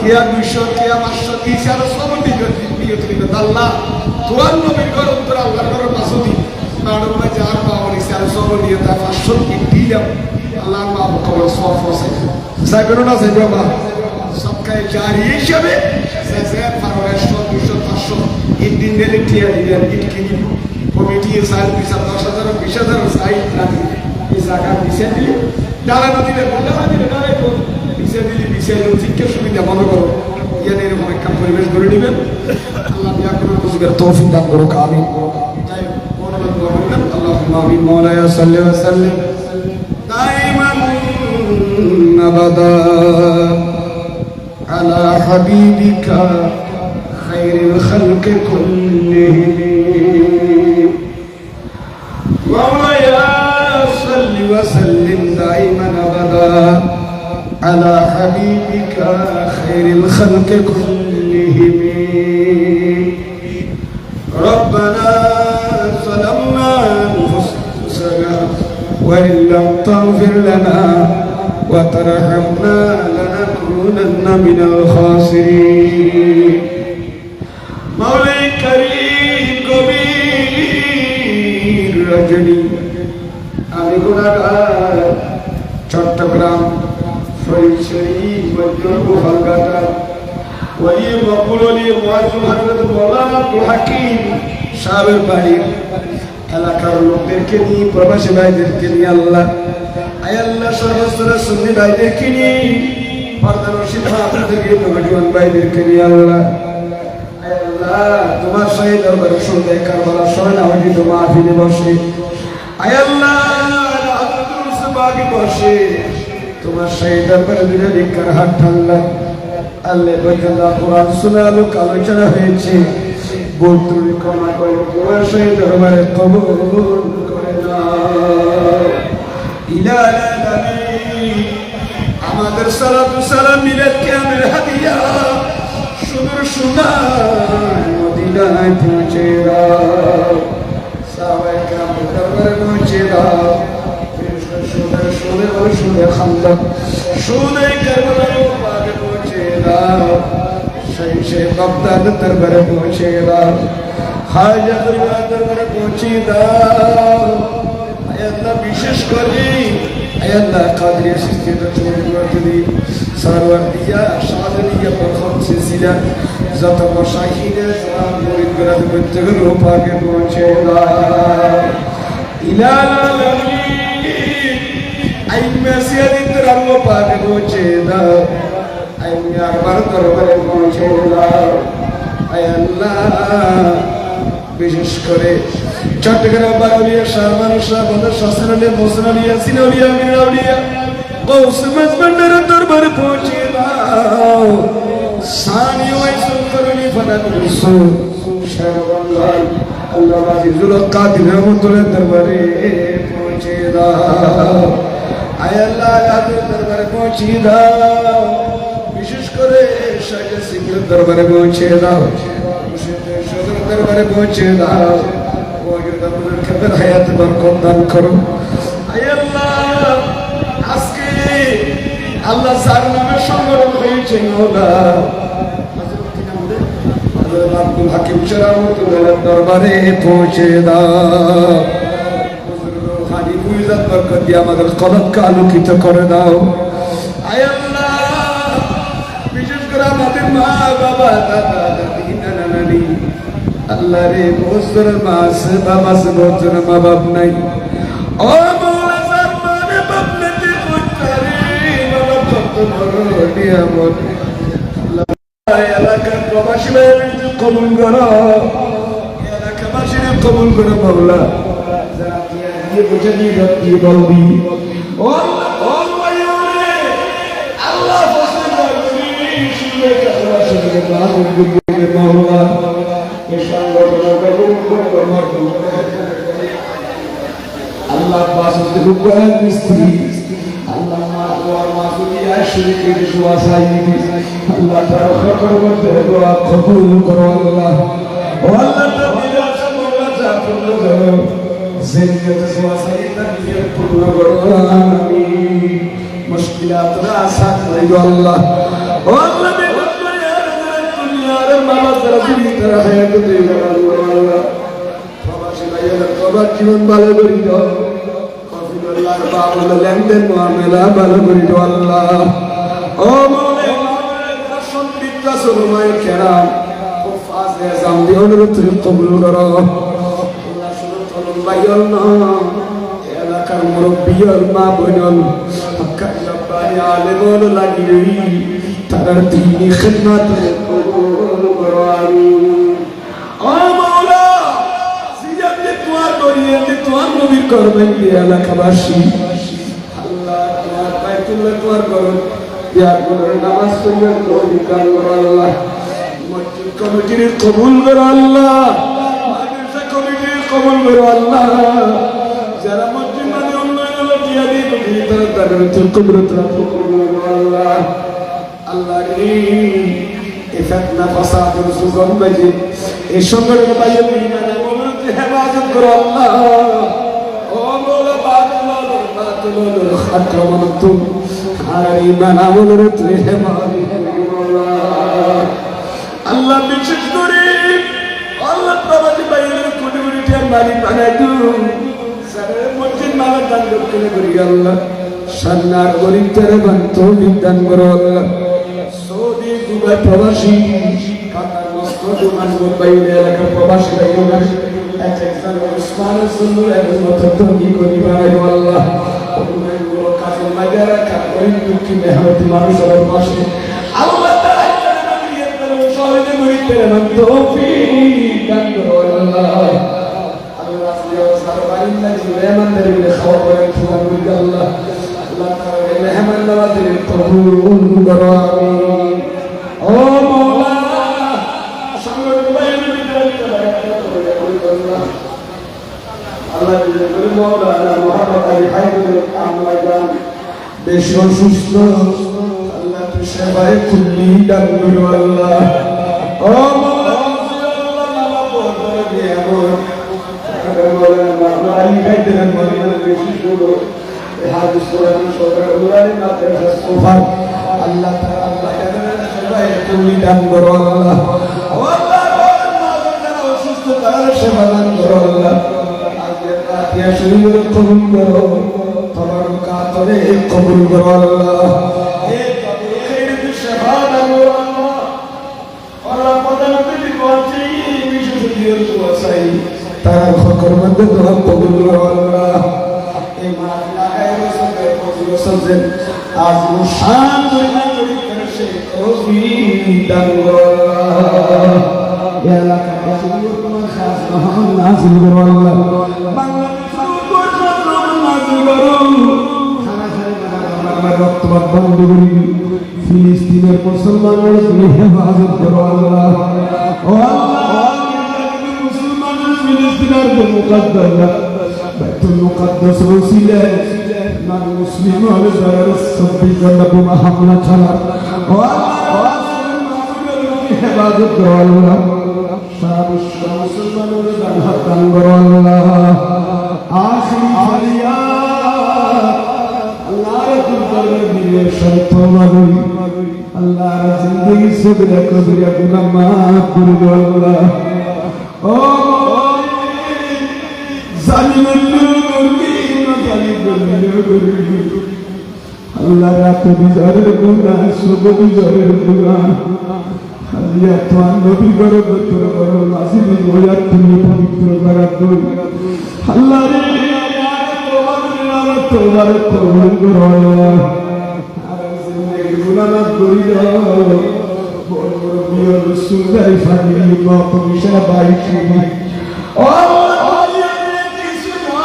কেয়া 200 কেয়া 500 দিয়েছে আরো সব নিয়ত দিবে আল্লাহ কোরআন নবীর ঘর উত্তর আল্লাহর ঘরের মাসুদি মানবমা যার পাওয়া নিছে আরো সব নিয়ত 500 দিলাম আল্লাহর মা কবর সব ফসে সাইবেরো না সাইবেরো মা সবকাই জারি হিসাবে সে ফারওয়ার 100 200 500 দিন দিলে টিয়া দিলেন ইট কিনি কমিটি সাইজ 10,000 20,000 সাইজ লাগে এই জায়গা দিছে দিলে দাঁড়ানো দিলে দাঁড়াই তো দিছে শিক্ষা সুবিধা মনে করো ইয়ান এরকম একটা পরিবেশ গড়ে নেবেন আল্লাহ বিয়া করে বুঝবার তৌফিক দান করুক আমিন যাই আল্লাহুম্মা আমিন মাওলানা সাল্লাল্লাহু আলাইহি ওয়াসাল্লাম দাইমান আবাদা আলা হাবিবিকা খায়রুল খালকি কুল্লিহিম মাওলানা সাল্লি ওয়া সাল্লিম দাইমান আবাদা على حبيبك خير الخلق كلهم ربنا ظلمنا أنفسنا وإن لم تغفر لنا وترحمنا لنكونن من الخاسرين مولاي كريم কবির রজনী আমি গুনাহগার চট্টগ্রাম ফরিদশরী মধ্যমহালঘাটা ওলি মকবুল ওলি মুআজ্জম হযরত মাওলানা আব্দুল হাকিম সাহেবের বাড়ি এলাকার লোকদেরকে নিয়ে প্রবাসী ভাইদেরকে নিয়ে আল্লাহ আয় আল্লাহ সর্বস্তরের সুন্নি ভাইদেরকে নিয়ে পর্দা রশিদ আপনাদেরকে নবজওয়ান ভাইদেরকে নিয়ে আল্লাহ আয় আল্লাহ তোমার শহীদ দরবারে শুনতে কারবালা শরণ আওয়াজিত মাহফিলে বসে আয় আল্লাহ হযরতুল সুবহানি বসে তোমার শহীদ দরবারে দুটো লিখার হাত ঠান্ডা আল্লাহ বজল্লাহ কোরআন শোনা লোক আলোচনা হয়েছে বলতে ক্ষমা করে তোমার শহীদ দরবারে কবুল করে নাও ইলাহি আমাদের সালাতু সালাম মিলাদ কিয়ামের হাদিয়া সুদূর সুনার মদিনায় পৌঁছে দাও সাহাবায়ে কেরামের দরবারে পৌঁছে দাও সুদে খান্দা সুদে কারবালার পারে পৌঁছে দাও সেই বাগদাদ দরবারে পৌঁছে দাও হাজাতুল দরবারে পৌঁছে দাও আল্লাহ বিশেষ করে আল্লাহ কাদরিয়া সিস্টেমে চলে সরওয়ারদিয়া শাহদিয়া প্রথম সিলসিলা যত মাশাইখিনে সালাম মুরিদ গরাদ বচ্চগুলো পাকে পৌঁছে দাও ইলাহি আইমে সিয়াদিত রামো পাকে পৌঁছে দাও আইমে আরবার দরবারে পৌঁছে দাও আয় আল্লাহ বিশেষ করে চট্টগ্রাম বারুলিয়া শাহমানুষা বদর শাসনালিয়া মোসনালিয়া সিনালিয়া মিনালিয়া গৌস মজবন্ডার দরবারে পৌঁছে দাও সানি ওয়াইসুল করনি ফানাত রসুল শাহবাংলাল আল্লাহ আজিজুল কাদির রহমাতুল্লাহ দরবারে পৌঁছে দাও আয় আল্লাহ আয়াতের দরবারে পৌঁছে দাও বিশেষ করে শাহ সিংহের দরবারে পৌঁছে দাও মুর্শিদের দরবারে পৌঁছে দাও খেতের হায়াত বরকত দান করো আয় আল্লাহ আজকে আল্লাহ যার নামে সংগ্রহ হয়েছে মওলা হযরত আব্দুল হাকিম শরামতুল্লাহ দরবারে পৌঁছে দাও রূহানি মুইজাত বরকত দিয়ে আমাদের কলবকে আলোকিত করে দাও আয় আল্লাহ বিশেষ করে আমাদের মা বাবা দাদা দাদি নানা নানি আল্লাহ রে বছর মাস বাবাস বছর মা বাপ নাই ও মওলা জামানে বাপনেতে কইতারে বাবা কত বড় নিয়ামত আল্লাহ এলাকার প্রবাসী ভাইদের কবুল করো এলাকাবাসীর কবুল করো মাওলা যারা দিয়ে বুঝে দিয়ে বলবি ও আল্লাহ ও মাইরে আল্লাহ ফসল করি শুনে কালা শুনে মাওলা আল্লাহ বাসতে রূপায়ণ মিস্ত্রি আল্লাহ মার মাসুদিয়া শরীকে দোয়া চাইবি আল্লাহ তারকা করতে দোয়া কবুল করো আল্লাহ ও আল্লাহ তাআলা সামলা যা পূর্ণ করো জিন্নাত দোয়া চাইতা নিয়ে পূর্ণ করো আমিন মুশকিলাত রাসাত লইও আল্লাহ ও আল্লাহ জীবন ভালো করি লেনদেন মহামেলা ভালো করি আল্লাহ ও অনুরোধ কবুল করো এলাকার মুরব্বী মা বোন আলেমন লাগিয়ে তার দিনী খিদমত কবুল করো আমিন ও মাওলা সিয়াতে তোমার করিয়ে তোমার নবীর করবেন এলাকাবাসী আল্লাহ তোমার বাইতুল্লাহ তোমার করুন ইয়া করে নামাজ পড়বেন অধিকার করো আল্লাহ মসজিদ কমিটির কবুল করো আল্লাহ মাদ্রাসা কমিটির কবুল করো আল্লাহ যারা মসজিদ মানে উন্নয়ন হলো দিয়া দিয়ে তারা তাদের কবুল করো আল্লাহ আল্লাহ রে এই ফিতনা ফাসাদের সুগম বাজে এই সংগঠন বাজে বিনা বলুন হেফাজত করো আল্লাহ ও মোলা বাতুল আক্রমণ তুম আর ঈমান আমলের তুই হেফাজত আল্লাহ বিশেষ করে আল্লাহ প্রবাদী বাইরের কোটি কোটি টাকার মালিক বানাই দিন সারা মসজিদ মালার দান করতে করি আল্লাহ সান্নার গরিবদের বান্ত বিদান করো আল্লাহ সৌদি দুবাই প্রবাসী কাতার মস্কো দুমান বাইরে এলাকার প্রবাসী বাইরে একজন উসমানের জন্য একজন মতত্বী করি বানাই আল্লাহ ওগুলো কাজের মাঝারা কাপড়ের দুঃখী মেহনতি মানুষের পাশে আল্লাহ তাআলা সহজে মুড়ি পেরে মান তৌফিক দান করো আল্লাহ আল্লাহ সারবারিল্লাহ মেহমানদের খাওয়া করে খাওয়া করে আল্লাহ আল্লাহ তাআলা মেহমান নওয়াজের কবুল করো আমিন ও মাওলা সংগঠন বাইরে আল্লাহ আল্লাহ বলে মাওলানা মুহাম্মদ আলী হায়দুল আমলাগান বেশ অসুস্থ আল্লাহ তুই সেবায় কুল্লি দান করো আল্লাহ ও মাওলানা আল্লাহ মামা বড় নিয়ামত মাওলানা আলী হায়দুল আমলাগান বেশ বড় হাদিস কোরআন সরকার উলানি মাদ্রাসা সোফা আল্লাহ তাআলা আল্লাহ সেবায় কুল্লি দান করো আল্লাহ ও আল্লাহ মাওলানা অসুস্থ তার সেবা দান করো আল্লাহ আতিয়া শরীর কবুল করো তোমার কাতরে কবুল করো আল্লাহ এই কবুল খেয়ে সেবা দান করো আল্লাহ আল্লাহ প্রধানমন্ত্রী বলছি বিশেষ দিও দোয়া চাই তার হকর মধ্যে দোয়া কবুল করো আল্লাহ এই মাহফিল আগায় বছরের ফজিল সজ্জেন আজ মুশান দুনিয়া করি করে সে তৌফিক দান করো আল্লাহ ইয়া এলাকা বাসীর তোমার খাস রহমত নাযিল করো আল্লাহ বাংলাদেশের উপর রহমত নাযিল করো আমার রক্তপাত বন্ধ করি ফিলিস্তিনের মুসলমানদের তুমি হেফাজত করো আল্লাহ ও আল্লাহ মুসলমানদের ফিলিস্তিনের মুকদ্দাস বাইতুল মুকদ্দাস রসিলে মান মুসলিম হলে যারা 26 ঘন্টা বোমা হামলা চালায় ও আল্লাহ হেফাজত করো আল্লাহ সারা বিশ্ব মুসলমানের দান হাত দান করো আল্লাহ আখিরি ফরিয়াদ আল্লাহর দরবারে দিয়ে সতবা করি আল্লাহর জিন্দেগি সদরা কবিরা গুনাহ মাফ করে দাও আল্লাহ ও জালিমের করবি না জালিমের করবি আল্লাহ রাত বিজারের গুনাহ সব বিজারের গুনাহ আল্লাহ তোমার নবী করো পবিত্র করো নাসিব হইয়া তুমি পবিত্র করা কই আল্লাহ রে তোমার কবুল করো আল্লাহ আর জিন্দেগি গুনাহ করি দাও বড় বড় বিয়ে সুন্দর ফ্যামিলি বাপ মিশা বাইকি ও আল্লাহ কিছু না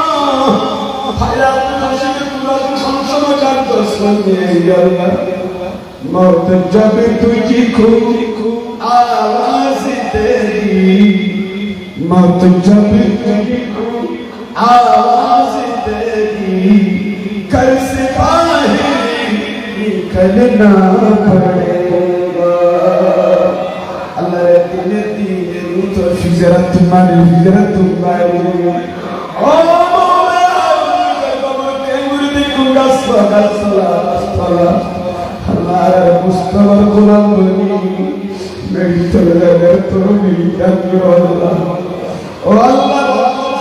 ভাইরা তুমি পুরো সংসার কাট সামনে আল্লাহ मौत जब तुझको आवाज तेरी मौत जब तुझको आवाज तेरी कर सिपाही निकलना पड़ेगा अल्लाह दिन दिन तो हिजरत माने हिजरत माने ओ मौला कबर के मुर्दे को गस्सा सला हमारा मुस्तवर गुलाम बनी मेरी तरह तो मेरी अल्लाह ओ अल्लाह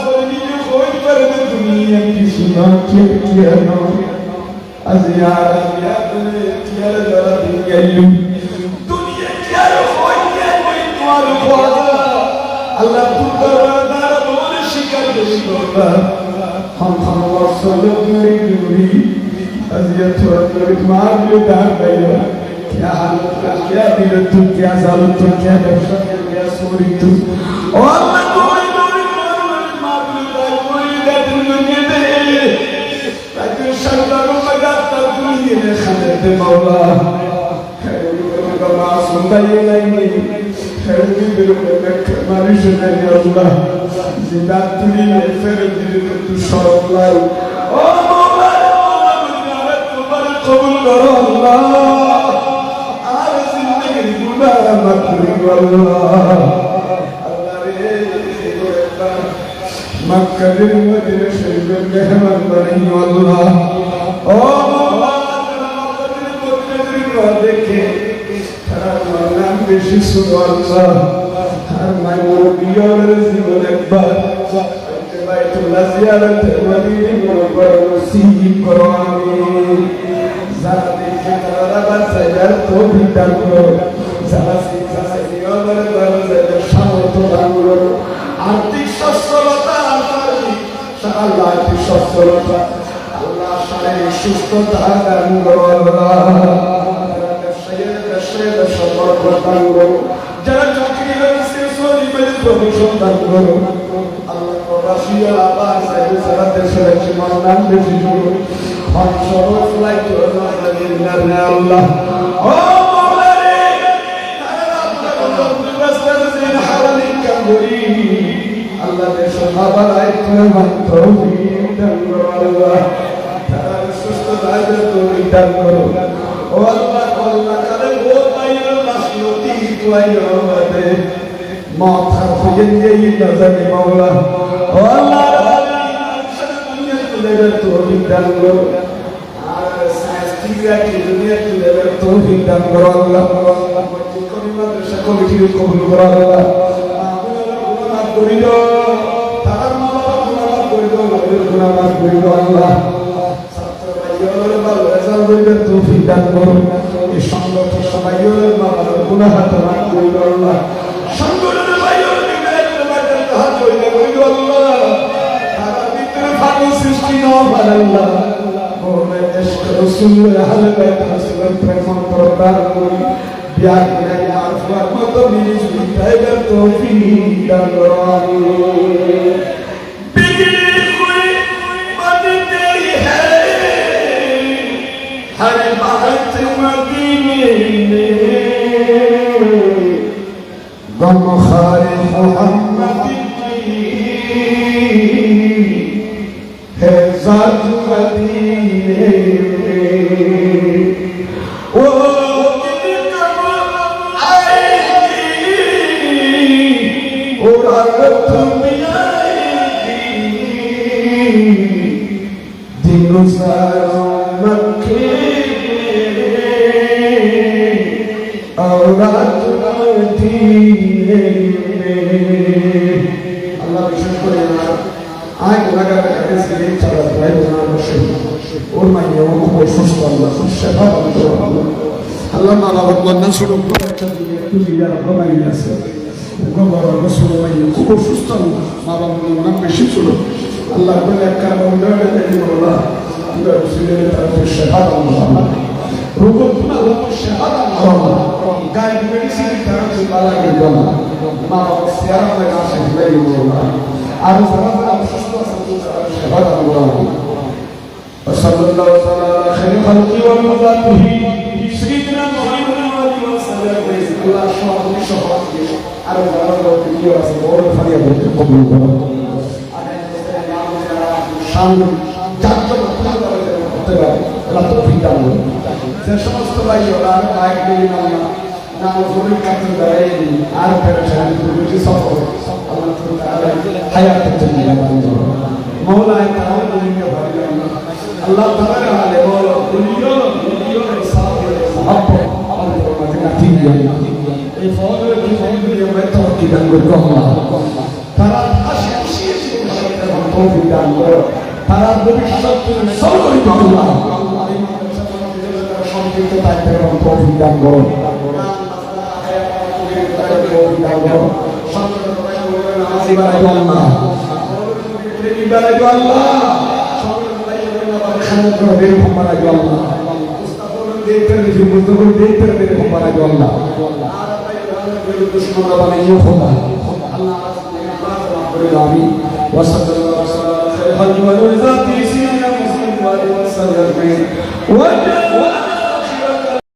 बनी कोई पर दुनिया की सुना के किया ना अज़ियार या बने किया जरा दुनिया क्या कोई तुम्हारे ख्वाजा अल्लाह तू दरबार बोल शिकर दे हम वसल मेरी अज़ियत और मार ले दार भैया क्या हालत क्या दिल तू क्या जालम तू क्या दहशत क्या सोरी तू और अल्लाह कोई मार ले दार कोई दर्द दुनिया दे ताकि शर्मों मगा तक ये खदर मौला का मासूम भाई नहीं खैरी बिल्कुल मारिश नहीं अल्लाह जिंदा तुरी फिर दिल तू शौकला ओ कबूल करो अल्लाह মাগরিব আল্লাহ আল্লাহ রে মক্কা রে মদিনা শরীফের মেহমান বানাইও আল্লাহ ও দেখে তার নাম বেশি শুনো আল্লাহ আর মাই মুরব্বিয়ার জীবন একবার বাইতুল্লাহ জিয়ারতে মদিনা মুবারক নসিব করো আমিন যারা দেখে তারা বাঁচাইয়ার তৌফিক দান করো যারা শিক্ষায় নিয়মের বাঁচাইয়ার সামর্থ্য দান করো আর্থিক সচ্ছলতা আল্লাহ আর্থিক সচ্ছলতা আল্লাহ শারীরিক সুস্থতা দান করো আল্লাহ যারা চাকরি হয়েছে শরীরের প্রমোশন দান করো আল্লাহ প্রবাসীরা আবার যারা দেশের একটি নাম বেশি করো আল্লাহ ও আল্লাহ দেশের বাবার আইনের মাত্র সুস্থ দান করো ও আল্লাহ কালে ও পাইল মাসলতি তুয়াইল দে মাথা খুঁজে নজরে মাওলা ও আল্লাহ তৌফিক দান করো আর সাইস্টিগ্রাটি দুনিয়া তুলে তৌফিক দান করো আল্লাহ মসজিদ কমিটি কমিটির কবুল করো আল্লাহ গুনাহ করিল তার মাওলা গুনাহ করিল গুনাহ করিল আল্লাহ তৌফিক দান করো এই সংগঠন সবাই গুনাহ মাফ করিল আল্লাহ সংগঠনের বাইরে হাত করিল আল্লাহ সৃষ্টি আল্লাহ মোহাম্মদ ইশক রাসূল আহলে বাইত রাসূলের প্রেম প্রদান করি বিয়ার করে মারফত মত মিলিস টাইগার তৌফিক দান করো আমিন বিজলি হুই মদতে হ্যায় হর বাত মদিনে গম খারে মোহাম্মদ है ज़ात मदीने में वो कब आएगी और रात में आएगी दिनों सारों मक्के में और रात मदीने में अल्लाह शुक्र है आज लगा करके से चला है ना मशहूर और मैं ये को सुस्त अल्लाह शफा अल्लाह माला वंदन सुनो तू यार बमाई আছে গোবর রসুল ভাই খুব সুস্থ মা বাবা নাম বেশি ছিল আল্লাহ বলে একটা বন্ধরে দেই বলা আমরা রসুলের তরফে শফা আল্লাহ রুকু আল্লাহ শফা আল্লাহ গাইড মেডিসিন তরফে বালা কে বলা মা বাবা সিয়ারা में আসে দেই বলা আর যারা অসুস্থ আছে তারা সেবা দান করুন সাল্লাল্লাহু আলাইহি খায়র খালকি ওয়া মুযাতিহি সাইয়্যিদিনা মুহাম্মদ ওয়া সাল্লাল্লাহু আল্লাহ শাহী শাহাদতি আর যারা কি আছে বড় ফারিয়া বলতে কবুল করুন শান জাত করতে পারে আল্লাহ তৌফিক দান করুন যে সমস্ত ভাই ওরা বাইক দিয়ে না জরুরি কাজে দাঁড়াই আর পেরেশান দুটি সফর আল্লাহ তাআলা হায়াতের জন্য বান্দা মওলা তাআলা দুনিয়া ভরে আল্লাহ তাআলা আলে বলো দুনিয়া সাথে মহব্বত আমাদের মাঝে নাতি এই ফজর কি ফজর আমরা তওয়াক্কুল দান করব আল্লাহ তারা হাসি খুশি তৌফিক দান করো তারা ভবিষ্যতে সবই আল্লাহ সংকীর্ণ তাইতে তৌফিক দান করো وصلى